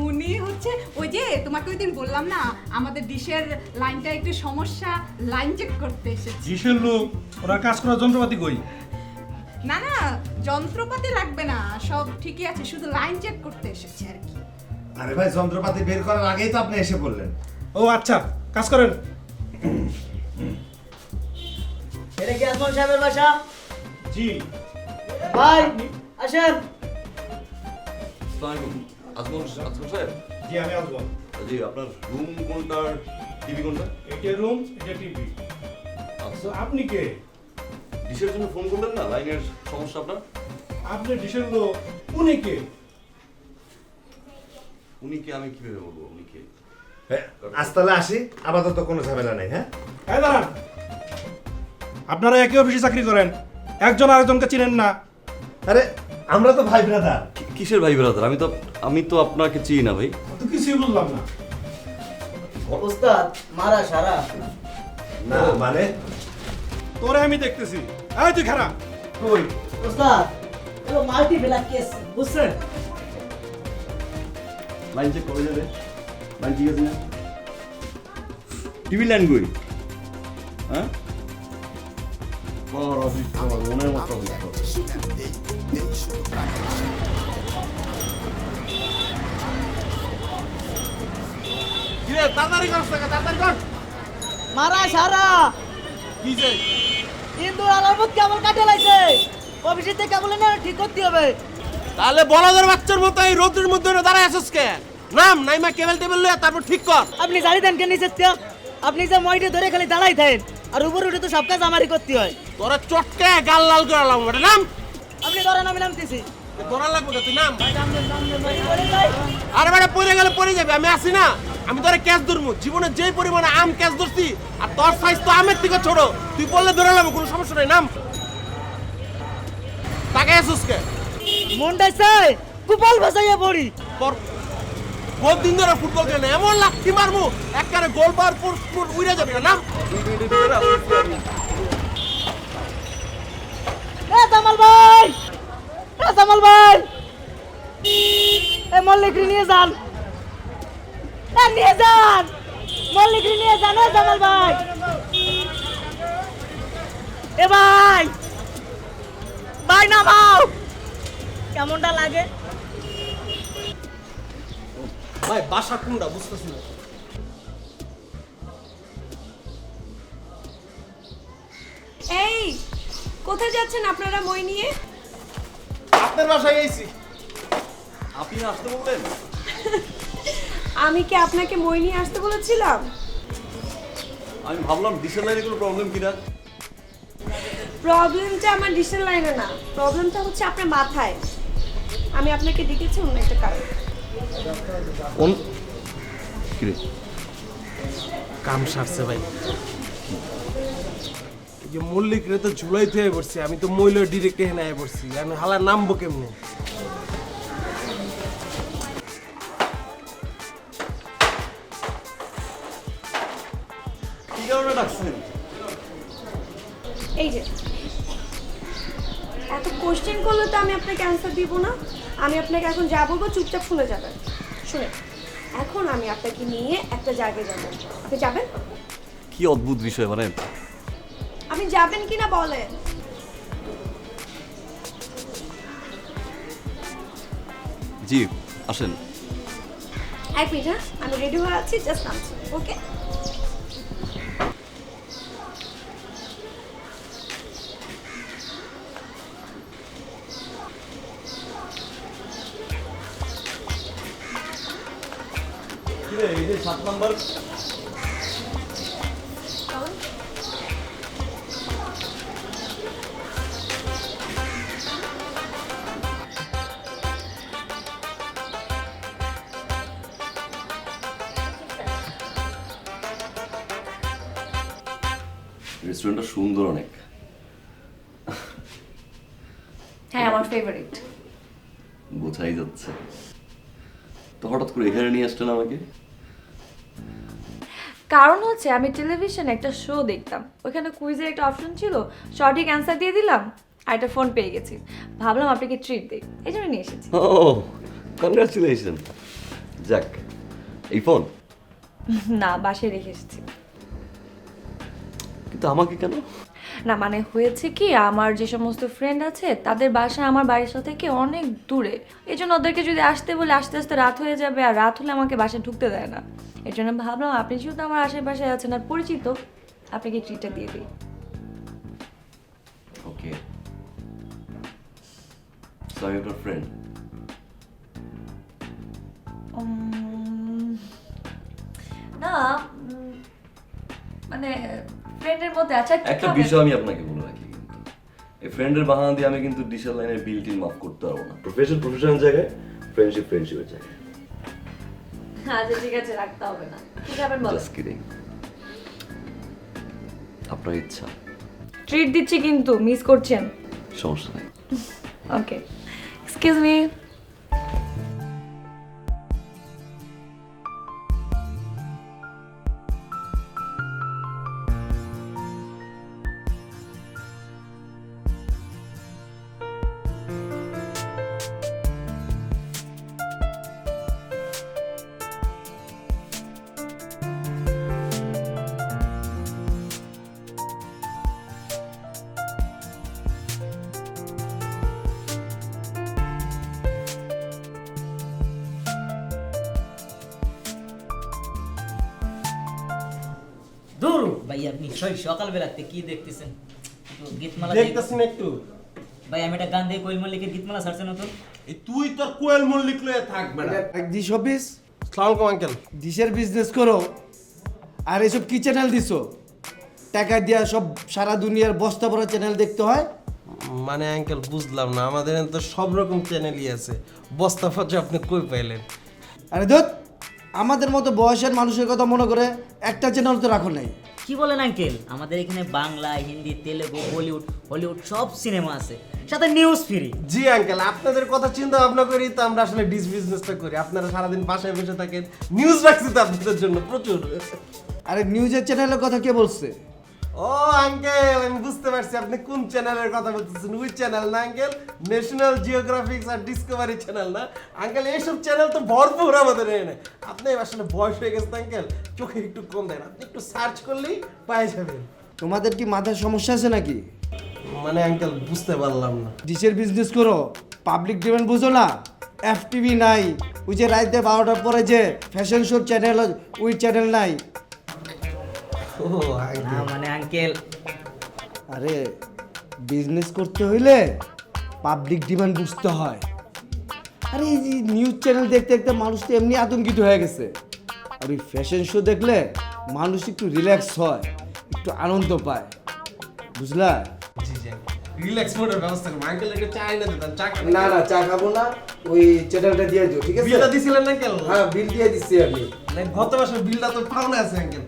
উনি হচ্ছে ওই যে তোমাকে ওই দিন বললাম না, আমাদের ডিশের লাইনটা একটু সমস্যা, লাইন চেক করতে এসেছি। ডিশের লোক, ওরা কাজ করার যন্ত্রপাতি কই? না না, যন্ত্রপাতি লাগবে না, সব ঠিকই আছে, শুধু লাইন চেক করতে এসেছি আর কি। আরে ভাই, যন্ত্রপাতি বের করার আগেই তো আপনি এসে বললেন। ও আচ্ছা, কাজ করেন। এটা কি আজমল সাহেবের বাসা? জি ভাই আসেন। আজমল সাহেব। জি, আমি আসবো। জি, আপনার রুম কোনটা, টিভি কোনটা? এটা রুম, এটা টিভি। আচ্ছা, আপনি কে? ডিশের জন্য ফোন করলেন না, লাইনের সমস্যা আপনার? আপনি ডিশের লোক, উনি কে? উনি কে আমি কিভাবে বলবো উনি কে? আজ তাহলে আসি, আপাতত কোনো ঝামেলা নেই। হ্যাঁ এই দাঁড়ান, আপনারা একই অফিসে চাকরি করেন, একজন আরেকজনকে চিনেন না? আরে আমরা তো ভাই ব্রাদার। কিসের ভাই ব্রাদার? আমি তো আপনাকে চিনি না ভাই। তো কিছুই বুঝলাম না। ওস্তাদ মারা সারা না মানে তোরে আমি দেখতেছি। এই তুই খারাপ কই? ওস্তাদ এগুলো মাল্টি ব্ল্যাক কেস, বুঝছেন? লাইন চেক করে যাবে, লাইন ঠিক আছে না? টিভি লাইন কই? হ্যাঁ, অফিস আমার মনের মতো অফিস। কিরে তাড়াতাড়ি কর তাড়াতাড়ি কর মারা সারা কি যে কিন্তু আলামত কেবল কাটে লাগছে অফিসে থেকে কেবল না ঠিক করতে হবে তাহলে বলদের বাচ্চার মতো এই রোদের মধ্যে দাঁড়ায় আছিস কে নাম নাইমা কেবল টেবিল লয়ে তারপর ঠিক কর আপনি জানি দেন কেন নিচে আপনি যে মইটে ধরে খালি দাঁড়াই থাকেন আর উপরে উঠে তো সব কাজ আমারই করতে হয় তোরা চটকে গাল লাল করালাম ওটা নাম আপনি ধরেন আমি নামতেছি ধরা লাগবে তুই নাম আরে বেটা পড়ে গেলে পড়ে যাবে আমি আসি না আমি তোরে ক্যাচ ধরবো জীবনে যেই পরিমাণে আম ক্যাচ ধরছি আর তোর সাইজ তো আমের থেকে ছোট তুই বললে ধরে নেবো কোনো সমস্যা নেই নাম তাকে আসুস কে মনটা চাই কুপাল ভাসাইয়া পড়ি বহুত দিন ধরে ফুটবল খেলে এমন লাথি মারবো একবারে গোল বার উড়ে যাবে নাম জামাল ভাই জামাল ভাই মল্লিক নিয়ে যান নিয়ে যান মল্লিক নিয়ে যান জামাল ভাই এ ভাই ভাই নামাও কেমনটা লাগে ভাই বাসা কোনটা বুঝতেছি না এই কোথায় যাচ্ছেন আপনারা মই নিয়ে? আপনার বাসায় গেছি। আপনি আসতে বললেন? আমি কি আপনাকে মই নিয়ে আসতে বলেছিলাম? আমি ভাবলাম ডিসেল লাইনে কোনো প্রবলেম কিনা। প্রবলেমটা আমার ডিসেল লাইনে না, প্রবলেমটা হচ্ছে আপনার মাথায়। আমি আপনাকে ডেকেছি অন্য একটা কারণে। কিরে কাম সারছে ভাই। এই যে মল্লিক রে তো ঝুলাই থেকে পড়ছি, আমি তো মইল ডিরেক্ট এখানে আয় পড়ছি। আমি হালা নামবো কেমনে? কি কারণে ডাকছেন? এই যে এত কোশ্চেন করলে তো আমি আপনাকে অ্যান্সার দিব না। আমি আপনাকে এখন যা বলবো চুপচাপ শুনে যাবেন। শুনে এখন আমি আপনাকে নিয়ে একটা জায়গায় যাব, আপনি যাবেন? কি অদ্ভুত বিষয়, মানে আপনি যাবেন কিনা বলেন। জি আসেন। এক মিনিট, হ্যাঁ আমি রেডি হয়ে আছি, জাস্ট নামছি। ওকে এই যে 7 নাম্বার রেস্টুরেন্টটা সুন্দর অনেক। হ্যাঁ আমার ফেভারিট। বোঝাই যাচ্ছে। তো হঠাৎ করে এখানে নিয়ে আসলেন আমাকে? কারণ হচ্ছে আমি টেলিভিশনে একটা শো দেখতাম, ওখানে কুইজের একটা অপশন ছিল, সঠিক অ্যান্সার দিয়ে দিলাম আর একটা ফোন পেয়ে গেছি। ভাবলাম আপনাকে ট্রিট দিই, এই জন্য নিয়ে এসেছি। ও কনগ্রাচুলেশন। যাক, এই ফোন না বাসায় রেখে এসেছি। কিন্তু আমাকে কেন? না মানে হয়েছে কি, আমার যে সমস্ত ফ্রেন্ড আছে তাদের বাসা আমার বাড়ির সাথে থেকে অনেক দূরে, এই জন্য ওদেরকে যদি আসতে বলে আস্তে আস্তে রাত হয়ে যাবে, আর রাত হলে আমাকে বাসায় ঢুকতে দেয় না। এর জন্য ভাবলাম আপনি যেহেতু আমার আশেপাশে আছেন আর পরিচিত, আপনাকে ট্রিটটা দিয়ে দিই। Okay, so I am your friend. না মানে ফ্রেন্ডের মধ্যে আচ্ছা একটা বিষয় আমি আপনাকে বলে রাখি, কিন্তু এই ফ্রেন্ডের বাহানা দিয়ে আমি কিন্তু ডিসেল লাইনের বিল টিল মাফ করতে পারবো না। প্রফেশনাল জায়গায়, ফ্রেন্ডশিপের জায়গায়। আচ্ছা ঠিক আছে, রাখতে হবে না। কি খাবেন বলেন? Just kidding. আপনার ইচ্ছা। ট্রিট দিচ্ছি কিন্তু মিস করছেন। সমস্যা নেই। ওকে, এক্সকিউজ মি। ভাই আপনি সকালবেলাতে কি দেখতেছেন? একটু গীতমালা দেখতেছি না একটু। ভাই আমি একটা গান দিয়ে কোয়েল মল্লিকের গীতমালা ছাড়ছে নতুন। তুই তোর কোয়েল মল্লিক লয়ে থাক বেটা। ডিশ অফিস আসসালামু আলাইকুম আঙ্কেল। ডিশের বিজনেস করো আর এসব কি চ্যানেল দিছো? টাকা দিয়া সব সারা দুনিয়ার বস্তা ভরা চ্যানেল দেখতে হয়? মানে আঙ্কেল বুঝলাম না, আমাদের এখানে তো সব রকম চ্যানেলই আছে, বস্তা ফজা আপনি কই পাইলেন? আরে ধুত, আমাদের মতো বয়সের মানুষের কথা মনে করে একটা চ্যানেল তো রাখো নাই। কি বলেন আঙ্কেল, আমাদের এখানে বাংলা, হিন্দি, তেলেগু, বলিউড, হলিউড সব সিনেমা আছে, সাথে নিউজ ফ্রি। জি আঙ্কেল, আপনাদের কথা চিন্তা ভাবনা করি তো আমরা আসলে ডিশ বিজনেসটা করি। আপনারা সারাদিন বাসায় বসে থাকেন, নিউজ রাখছি তো আপনাদের জন্য প্রচুর। আরে নিউজের চ্যানেলের কথা কে বলছে? ও আঙ্কেল, আমি বুঝতে পারছি আপনি কোন চ্যানেলের কথা বলতেছেন। ওই চ্যানেল না আঙ্কেল, ন্যাশনাল জিওগ্রাফিক্স আর ডিসকভারি চ্যানেল না আঙ্কেল, এইসব চ্যানেল তো ভরপুর আমাদের এখানে। আপনি আসলে বয়স হয়ে গেছে আঙ্কেল, চোখে একটু কম দেন, আপনি একটু সার্চ করলেই পেয়ে যাবেন। তোমাদের কি মাথার সমস্যা আছে নাকি? মানে আঙ্কেল বুঝতে পারলাম না। ডিশের বিজনেস করো, পাবলিক ডিমান্ড বুঝো না? FTV নাই, ওই যে রাইতে 12টার পরে যে ফ্যাশন শোর চ্যানেল, ওই চ্যানেল নাই। ও না মানে আঙ্কেল, আরে বিজনেস করতে হইলে পাবলিক ডিমান্ড বুঝতে হয়। আরে এই যে নিউজ চ্যানেল দেখতে দেখতে মানুষ তো এমনি আতঙ্কিত হয়ে গেছে, আর ওই ফ্যাশন শো দেখলে মানুষ একটু রিল্যাক্স হয়, একটু আনন্দ পায়, বুঝলা? জি জি, রিল্যাক্স মোডের ব্যবস্থা করুন আঙ্কেল। একটু চা এনে দেন, চা খাবেন? না না, চা খাবো না, ওই চ্যানেলটা দিয়ে দিও, ঠিক আছে? বিলটা দিছিলেন না আঙ্কেল? হ্যাঁ, বিল দিয়ে দিচ্ছি আমি। গত মাসের বিলটা তো পাওনা আছে আঙ্কেল।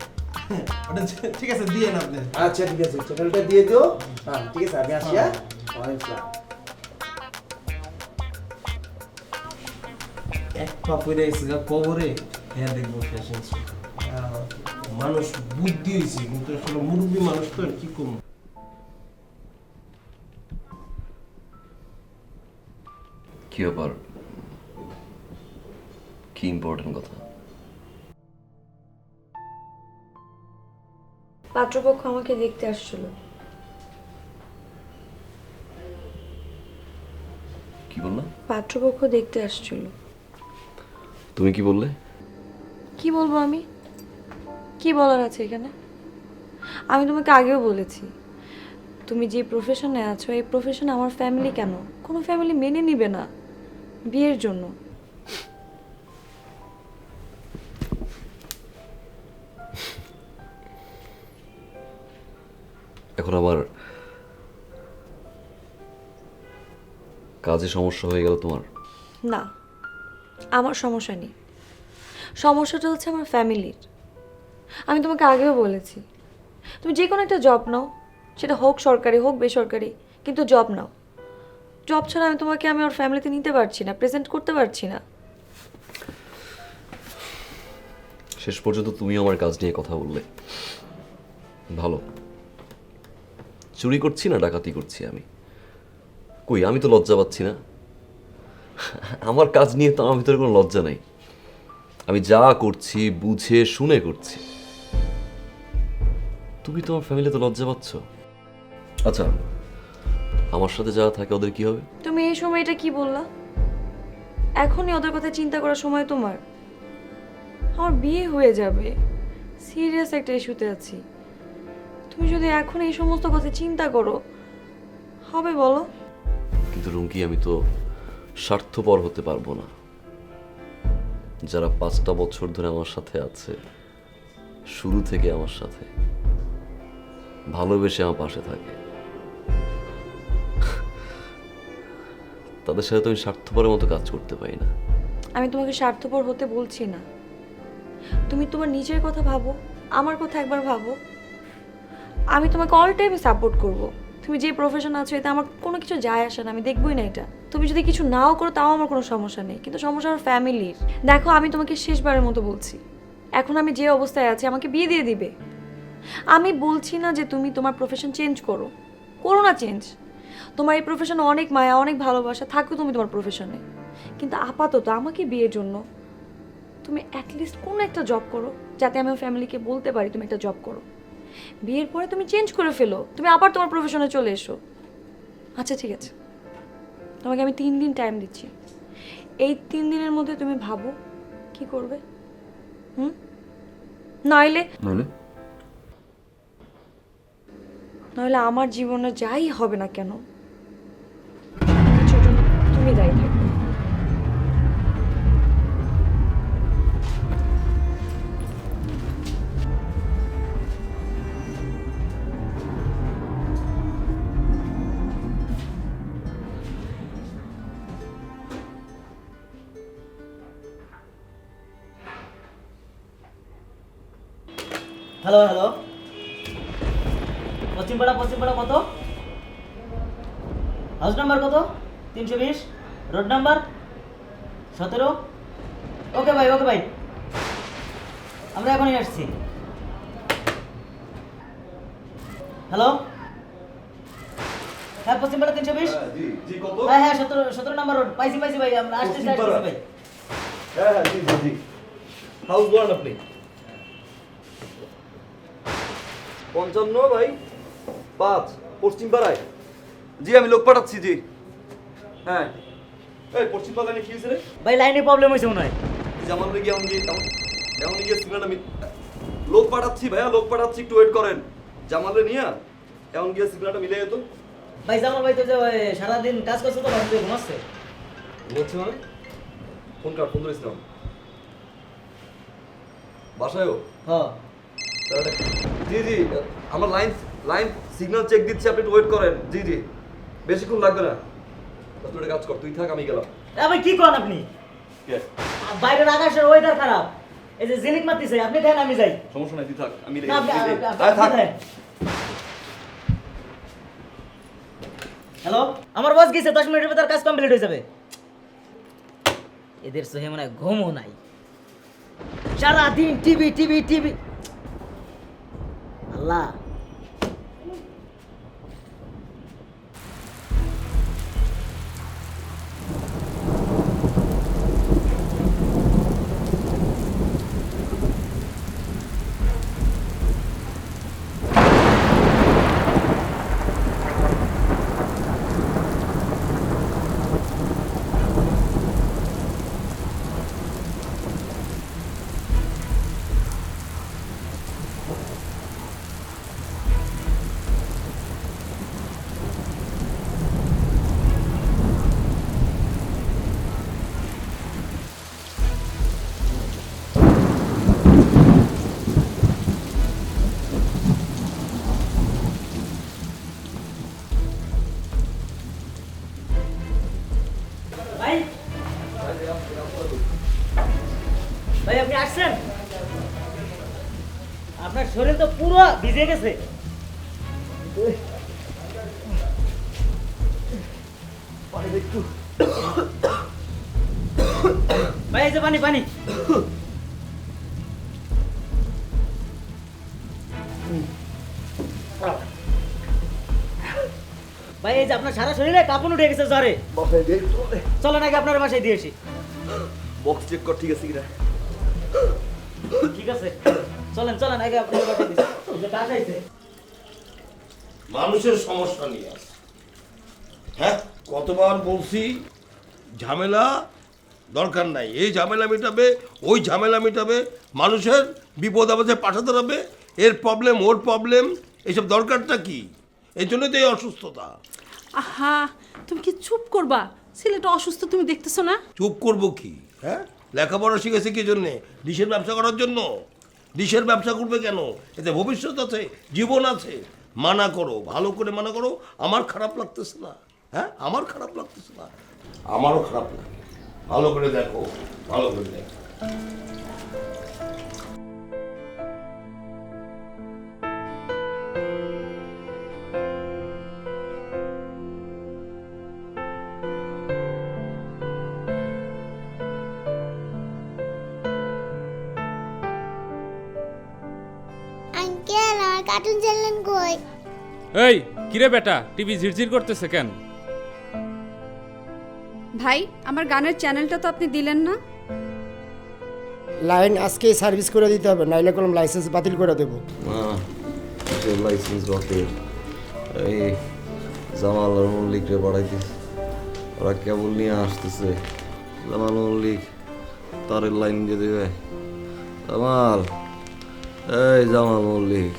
ওটা ঠিক আছে, দিয়ে না আপনি। আচ্ছা ঠিক আছে, চ্যানেলটা দিয়ে দিও। হ্যাঁ ঠিক আছে, আমি আসি। হ্যাঁ, ওয়ালাইকুম আসসালাম। এক পা পড়ে গেছে কবরে, হ্যাঁ দেখবো ফ্যাশন শো। মানুষ বুদ্ধি হয়েছে, কিন্তু আসলে মুরব্বী মানুষ তো আর কি করবো। কি ব্যাপার? কি ইম্পর্টেন্ট কথা? পাত্রপক্ষ আমাকে দেখতে আসছিল। কি বললা? পাত্রপক্ষ দেখতে আসছিল। তুমি কি বললে? কি বলবো আমি? কি বলার আছে এখানে? আমি তোমাকে আগেও বলেছি, তুমি যে প্রফেশনে আছো এই প্রফেশনে আমার ফ্যামিলি কেন, কোনো ফ্যামিলি মেনে নিবে না বিয়ের জন্য। এখন আমার কাজে সমস্যা হয়ে গেল তোমার? না, আমার সমস্যা নেই, সমস্যাটা হচ্ছে আমার ফ্যামিলির। আমি তোমাকে আগেও বলেছি, তুমি যে কোনো একটা জব নাও, সেটা হোক সরকারি হোক বেসরকারি, কিন্তু জব নাও। জব ছাড়া আমি তোমাকে আমার ফ্যামিলিতে নিতে পারছি না, প্রেজেন্ট করতে পারছি না। শেষ পর্যন্ত তুমি আমার কাজ নিয়ে কথা বললে, ভালো। চুরি করছি না ডাকাতি করছি আমি? কই, আমি তো লজ্জা পাচ্ছি না। আমার কাজ নিয়ে তো আমার ভিতরে কোনো লজ্জা নাই। আমি যা করছি বুঝে শুনে করছি। তুমি তোমার ফ্যামিলিতে লজ্জা পাচ্ছ? আচ্ছা, আমার সাথে যারা থাকে ওদের কি হবে? তুমি এই সময়টা কি বললা? এখনই ওদের কথা চিন্তা করার সময় তোমার? আমার বিয়ে হয়ে যাবে, সিরিয়াস একটা ইস্যুতে আছি। তুমি যদি এখন এই সমস্ত কথা চিন্তা করো, হবে বলো? কিন্তু রুমকি, আমি তো স্বার্থপর হতে পারবো না। যারা 5টা বছর ধরে আমার সাথে আছে, শুরু থেকে আমার সাথে ভালোবেসে আমার পাশে থাকে, তাদের সাথে তুমি স্বার্থপরের মতো কাজ করতে পারি না। আমি তোমাকে স্বার্থপর হতে বলছি না, তুমি তোমার নিজের কথা ভাবো, আমার কথা একবার ভাবো। আমি তোমাকে অল টাইমে সাপোর্ট করব। তুমি যে প্রফেশন আছো এতে আমার কোনো কিছু যায় আসে না, আমি দেখবই না এটা। তুমি যদি কিছু নাও করো তাও আমার কোনো সমস্যা নেই, কিন্তু সমস্যা আমার ফ্যামিলির। দেখো, আমি তোমাকে শেষবারের মতো বলছি, এখন আমি যে অবস্থায় আছি আমাকে বিয়ে দিয়ে দিবে। আমি বলছি না যে তুমি তোমার প্রফেশন চেঞ্জ করো, করো না চেঞ্জ। তোমার এই প্রফেশনে অনেক মায়া, অনেক ভালোবাসা, থাকো তুমি তোমার প্রফেশনে, কিন্তু আপাতত আমাকে বিয়ের জন্য তুমি অ্যাটলিস্ট কোনো একটা জব করো, যাতে আমি আমার ফ্যামিলিকে বলতে পারি তুমি একটা জব করো। বিয়ের পরে তুমি চেঞ্জ করে ফেলো, তুমি আবার তোমার প্রফেশনে চলে এসো। আচ্ছা ঠিক আছে, তোমাকে আমি 3 দিন টাইম দিচ্ছি। এই 3 দিনের মধ্যে তুমি ভাবো কি করবে। নইলে নইলে আমার জীবনে যাই হবে না কেন কিছুর জন্য তুমি দায়ী থাকবে। হ্যালো হ্যালো, পশ্চিমপাড়া কত? হাউস নাম্বার কত? 320, রোড নাম্বার 17। ওকে ভাই আমরা এখনই আসছি। হ্যালো, হ্যাঁ পশ্চিমপাড়া 320। জি জি কত? হ্যাঁ 17 নাম্বার রোড। পাইছি ভাই, আমরা আসছি ভাই। হ্যাঁ জি জি জি। হাউস বলেন আপনি? 55 ভাই 5 পশ্চিম পাড়ায়। জি আমি লোক পাঠাচ্ছি। জি হ্যাঁ। এই পশ্চিম পাড়ায় কি হয়েছে রে? ভাই লাইনে প্রবলেম হয়েছে মনে হয়। জামাল রে গিয়ে এমন গিয়ে সিগন্যাল আমি লোক পাঠাচ্ছি ভাইয়া, লোক পাঠাচ্ছি, একটু ওয়েট করেন। জামাল রে নিয়ে এমন গিয়ে সিগন্যালটা মিলে যেত। ভাই জামাল ভাই তো যে সারাদিন কাজ করছে তো বাড়িতে ঘুমাচ্ছে। বলছি মানে ফোন ধরিস না বাসায়ও? হ্যাঁ জি জি আমার লাইন সিগন্যাল চেক দিচ্ছি, আপনি একটু ওয়েট করেন। জি জি বেশিক্ষণ লাগবে না। তুই একটা কাজ কর, তুই থাক আমি গেলাম। ভাই কি করেন আপনি? বাইরের আকাশের ওয়েদার খারাপ, এই যে জিনিক মারতেছে, আপনি দেন আমি যাই। সমস্যা নাই, তুই থাক আমি না, থাক। হ্যালো, আমার বস গেছে, 10 মিনিটের ভিতর কাজ কমপ্লিট হয়ে যাবে। এদের সহে মনে হয় ঘুমও নাই, সারাদিন টিভি। আল্লাহ, ভাই আপনি আসছেন? আপনার শরীর তো পুরো ভিজে গেছে। ভাই এই যে পানি। ভাই এই যে আপনার সারা শরীরে কাঁপুন উঠে গেছে জ্বরে। চলেন আগে আপনার বাসায় দিয়ে আসি। বক্স চেক কর ঠিক আছে কিনা। ঠিক আছে, চলেন আগে আপনার বাসায় দিচ্ছি। মানুষের সমস্যা নিয়ে আসে। হ্যাঁ কতবার বলছি ঝামেলা দরকার নাই, এই ঝামেলা মেটাবে ওই ঝামেলা মেটাবে, মানুষের বিপদ আপদে পাশে দাঁড়াবে, এর প্রবলেম ওর প্রবলেম, এইসব দরকারটা কি? এই জন্যই তো এই অসুস্থতা। আহা তুমি কি চুপ করবা? ছেলেটা অসুস্থ তুমি দেখতেছো না? চুপ করব কি? হ্যাঁ লেখাপড়া শিখেছে কি জন্যে? ডিশের ব্যবসা করার জন্য। ডিশের ব্যবসা করবে কেন? এতে ভবিষ্যৎ আছে, জীবন আছে। মানা করো, ভালো করে মানা করো। আমার খারাপ লাগতেছে না, হ্যাঁ আমার খারাপ লাগতেছে না, আমারও খারাপ লাগে। ভালো করে দেখো, ভালো করে দেখো। আঙ্কেল আমার কার্টুন চ্যানেল কই? এই কিরে বেটা, টিভি ঝিরঝির করতেছে কেন? ভাই আমার গানের চ্যানেলটা তো আপনি দিলেন না। লাইন আজকেই সার্ভিস করে দিতে হবে, নাইলে কলম লাইসেন্স বাতিল করে দেবো। লাইসেন্স বাতিল? এই জামাল আর মল্লিকরে পাঠাইতিস, ওরা কেবল নিয়ে আসতেছে। জামাল মল্লিক তারের লাইন দিয়ে দেবে। জামাল, এই জামাল মল্লিক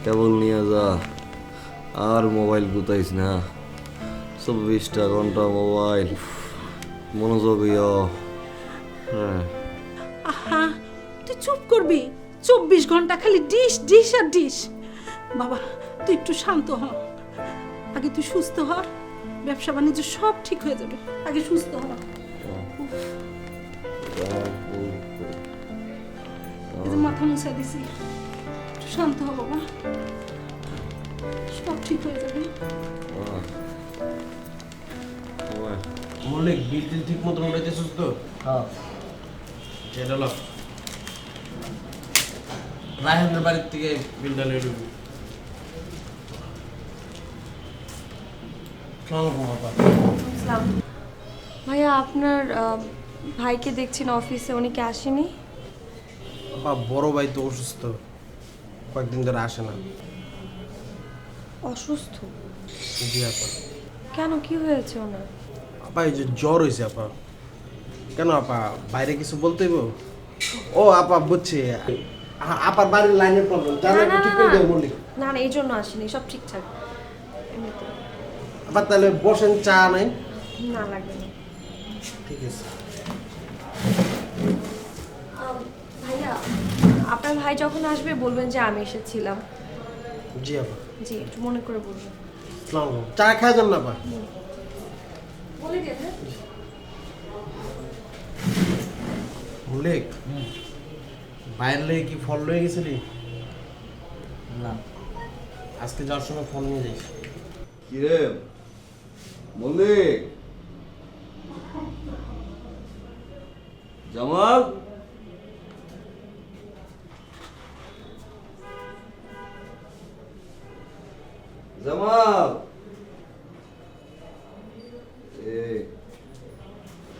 কেবল নিয়ে যা, আর মোবাইল গুতাইস না, 24টা ঘন্টা মোবাইল, মনোযোগ হ্যাঁ। আহা তুই চুপ করবি, 24 ঘন্টা খালি ডিশ ডিশ আর ডিশ। বাবা তুই একটু শান্ত হ, আগে তুই সুস্থ হ, ব্যবসা বাণিজ্য সব ঠিক হয়ে যাবে, আগে সুস্থ হ। এই যে মাথা মুছা দিছি, একটু শান্ত হ বাবা, সব ঠিক হয়ে যাবে। মল্লিক বিল টিল ঠিক মতো উঠাইতেছিস তো? হ্যাঁ সেটা হলো রায়হানের বাড়ির থেকে বিলটা নিয়ে ঢুকবি। ভাইয়া আপনার ভাইকে দেখছেন অফিসে, উনি কি আসেনি? বাবা বড় ভাই তো অসুস্থ, কয়েকদিন ধরে আসে না। অসুস্থ? জি আপা। কেন, কি হয়েছে ওনার? আপা এই যে জ্বর হয়েছে আপা। কেন আপা, বাইরে কিছু বলতে হইব? ও আপা বুঝছি, আপার বাড়ির লাইনের প্রবলেম, জানো একটু ঠিক করে দেবো মল্লিক। না না এই জন্য আসেনি, সব ঠিকঠাক এমনিতে। আপা তাহলে বসেন, চা নাই? না লাগবে না। ঠিক আছে। ভাইয়া আপনার ভাই যখন আসবে বলবেন যে আমি এসেছিলাম। জি আপা। জি একটু মনে করে বলবেন। আসসালামু আলাইকুম। চা খাই যান না আপা? বলে দেন। মল্লিক বাইরে লেগে কি ফল লয়ে গেছিলি? না। আজকে যাওয়ার সময় ফল নিয়ে যাইস। কি রে মল্লিক? জামাল, জামাল,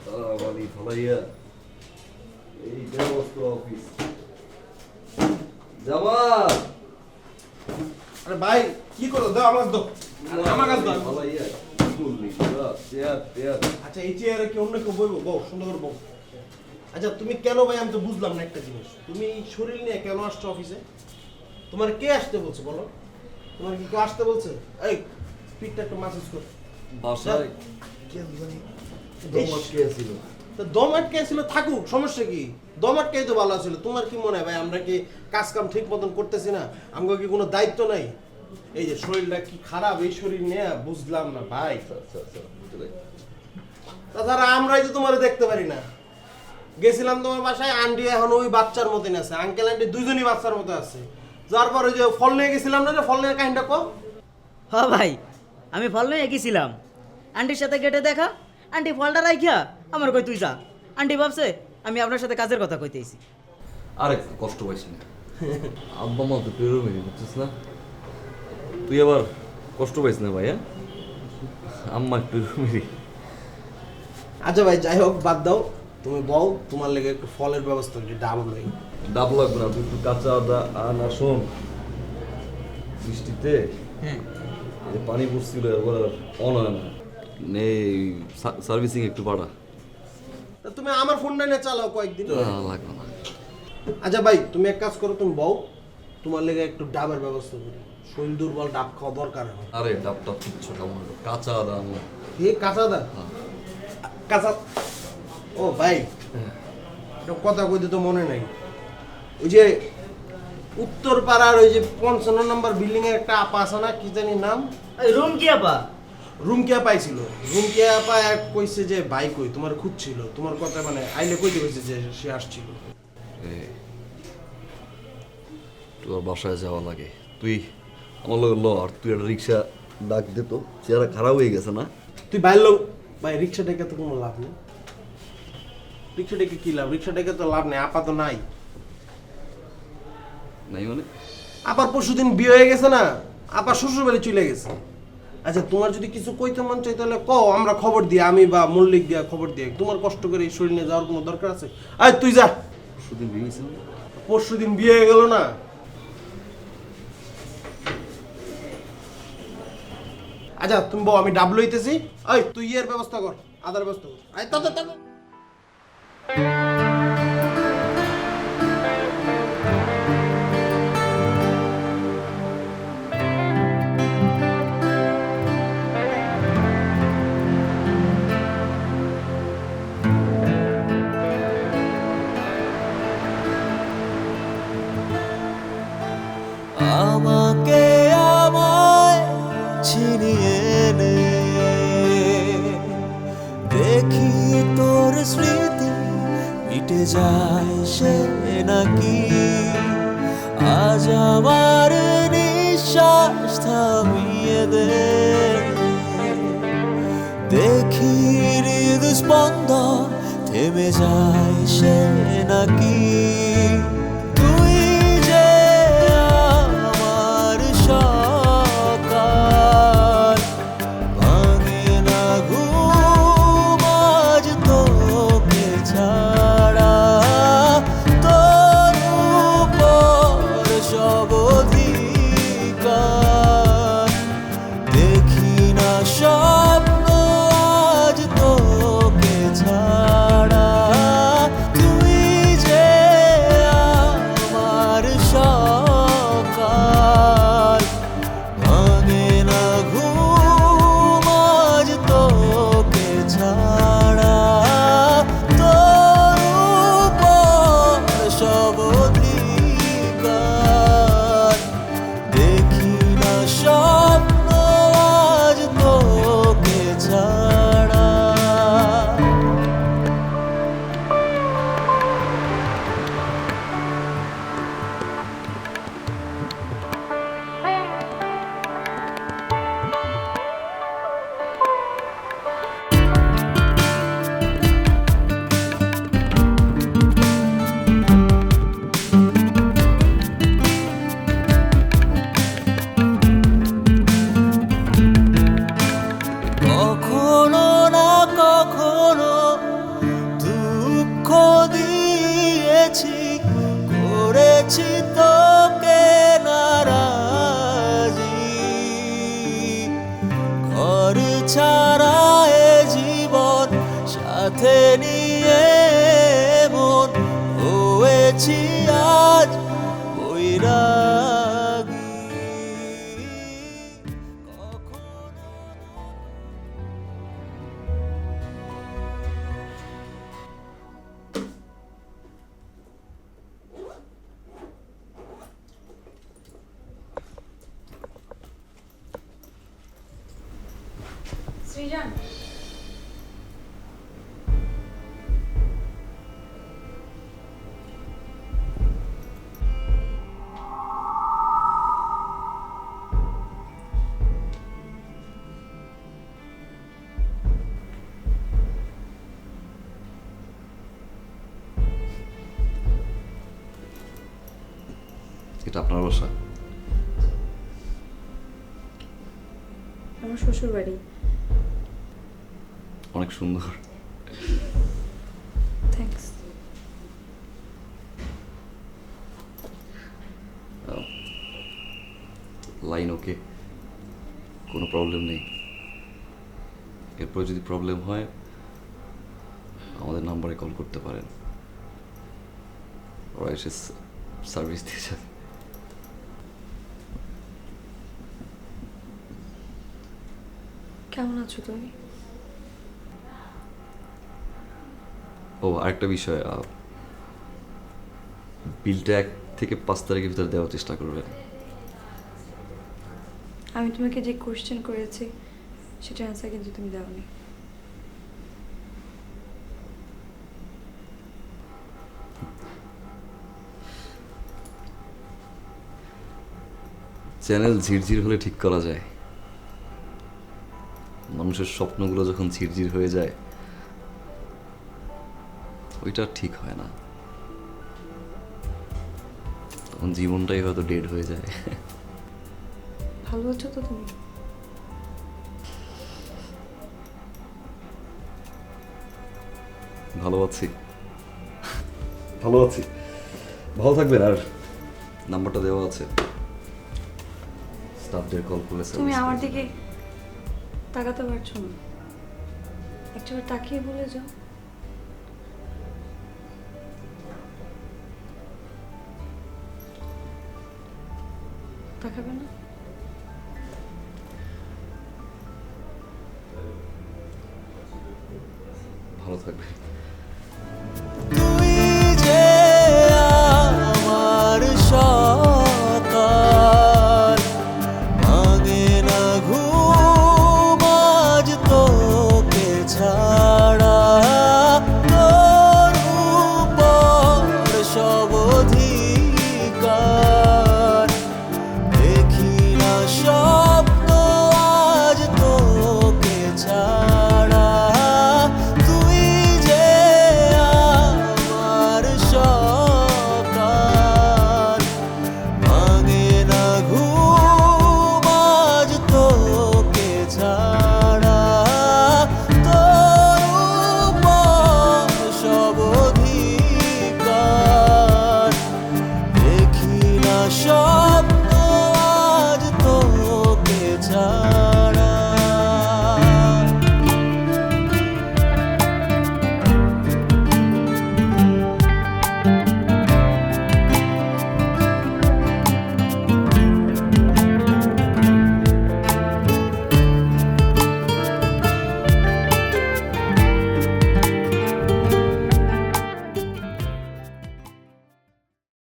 তাড়াতাড়ি ফলাইয়া এই ব্যবস্থা অফিস। জামাল, আরে ভাই কি করো, দাও আমার দাও, আমার কাছে দাও। ফলাইয়া বললি চেয়ার চেয়ার। আচ্ছা এই চেয়ারে কি অন্য কেউ বইবো? বউ, সুন্দর করে বউ। আচ্ছা তুমি কেন ভাই, আমি তো বুঝলাম না একটা জিনিস, তুমি এই শরীর নিয়ে কেন আসছো অফিসে? তোমার কে আসতে বলছে বলো? তোমার কি কেউ আসতে বলছে? এই পিঠটা একটু মাসাজ কর। বাসায় দম আটকে ছিল। তো দম আটকে ছিল, থাকুক, সমস্যা কি? দম আটকাই তো ভালো ছিল। তোমার কি মনে হয় ভাই আমরা কি কাজ কাম ঠিক মতন করতেছি না? আমাকে কি কোনো দায়িত্ব নাই? এই যে শরীরটা কি খারাপ, এই শরীর নিয়ে বুঝলাম না ভাই। তাছাড়া আমরাই তো তোমার দেখতে পারি না। গেছিলাম তোমার বাসায়, আন্টি এখন ওই বাচ্চার মতন আছে, আঙ্কেল আন্টি দুইজনই বাচ্চার মতো আছে। যার পর ওই যে ফল নিয়ে গেছিলাম না, ফল নিয়ে কাহিনীটা কো। হ্যাঁ ভাই, আমি ফল নিয়ে গেছিলাম, আন্টির সাথে গেটে দেখা, আন্টি ফলটা রাখিয়া আমার কই তুই যা। আন্টি ভাবছে আমি আপনার সাথে কাজের কথা কইতেছি। আরে কষ্ট পাইস না, আব্বা মা তো পেরো মেরে বুঝছিস না, তুই আবার কষ্ট পাইস না ভাই। হ্যাঁ আম্মা একটু মেরি। আচ্ছা ভাই যাই হোক, বাদ দাও, তুমি বল তোমার লেগে একটু ফলের ব্যবস্থা করি, ডাব লই। ডাব লাগবে না, তুই একটু কাঁচা আদা আনা। শোন, বৃষ্টিতে পানি পড়ছিল, এবার অন হয় না, সার্ভিসিং একটু পাঠা। তুমি আমার ফোনটা নিয়ে চালাও কয়েকদিন। লাগবে না। আচ্ছা ভাই তুমি এক কাজ করো, তুমি বউ তোমার লেগে একটু ডাবের ব্যবস্থা করি, শরীর দুর্বল, ডাব খাওয়া দরকার এখন। আরে ডাবটা কিচ্ছু খাবো না, কাঁচা আদা আমার। এই কাঁচা আদা? কাঁচা? ও ভাই একটা কথা কইতে তো মনে নাই, ওই যে উত্তর পাড়ার ওই যে 55 নম্বর বিল্ডিং এর একটা আপা আছে না, কি জানি নাম? রুম কি আপা? রুমকি আপা আইছিল। রুমকি আপা এক কইছে যে ভাই কই তোমার খুঁজছিল, তোমার কথা মানে আইলে কইতে কইছে যে সে আসছিল। তোর বাসায় যাওয়া লাগে, তুই আমার লোক ল, আর তুই একটা রিক্সা ডাক দে তো, চেহারা খারাপ হয়ে গেছে না? তুই বাইর লোক ভাই, রিক্সা ডেকে তো কোনো লাভ নেই। রিক্সা ডেকে কি লাভ? রিক্সা ডেকে তো লাভ নেই, আপা তো নাই। নাই মানে? আপার পরশুদিন বিয়ে হয়ে গেছে না, আপা শ্বশুর বাড়ি চলে গেছে। আচ্ছা তোমার যদি কিছু কইতে মন চাই তাহলে কও, আমরা খবর দিই, আমি বা মল্লিক দিয়া খবর দিই। তোমার কষ্ট করে এই শরীর নিয়ে যাওয়ার কোনো দরকার আছে? আয় তুই যা। পরশুদিন বিয়ে হয়ে গেল না। আচ্ছা তুমি বউ, আমি ডাব লইতেছি। আয় তুই ইয়ের ব্যবস্থা কর, আদার ব্যবস্থা কর। আয় তাতে আমাকে আমায় ছিনিয়ে নে, দেখি তোর স্মৃতি মিটে যায় সে নাকি, আজ আমার নিঃশ্বাস থামিয়ে দে, দেখি হৃদস্পন্দন থেমে যায় সে নাকি, তুই যে আমার সকাল, ভাঙে না ঘুম আজ তোকে ছাড়া, তোর উপর সব অধিকার, দেখি না স্বপ্ন আজ তোকে ছাড়া, তুই যে আমার সকাল, ভাঙে না ঘুম আজ তোকে ছাড়া, তোর উপর সব অধিকার, দেখি না স্বপ্ন আজ তোকে ছাড়া। কখনো না কখনো দুঃখ দিয়েছি, করেছি তোকে নারাজি, ঘর ছাড়া এ জীবন সাথে নিয়ে মন হয়েছি আজ বৈরাগী। সৃজন, এটা আপনার বাসা? আমার শ্বশুর বাড়ি। অনেক সুন্দর। থ্যাঙ্কস। লাইন ওকে, কোনো প্রবলেম নেই। এরপর যদি প্রবলেম হয় আমাদের নাম্বারে কল করতে পারেন, ওরা এসে সার্ভিস দিয়ে যাবে। কেমন আছো তুমি? ও আরেকটা বিষয়, বিলটা 1 থেকে 5 তারিখের ভিতরে দেওয়ার চেষ্টা করবেন। আমি তোমাকে যে কোশ্চেন করেছি সেটা অ্যান্সার কিন্তু তুমি দাওনি। চ্যানেল ঝিরঝির হলে ঠিক করা যায়, মানুষের স্বপ্নগুলো যখন ঝিরঝির হয়ে যায় ওইটা ঠিক হয় না, তখন জীবনটাই হয়তো ডেড হয়ে যায়। ভালো আছো তো তুমি? ভালো আছি, ভালো আছি। ভালো থাকবেন। আর নাম্বারটা দেওয়া আছে, স্টাফদের কল করলে তুমি আমার দিকে তাকাতে পারছো না, একটাবার তাকিয়ে বলে যাও। তাকাবে না? ভালো থাকবে। তুই যে আমার সকাল, ভাষা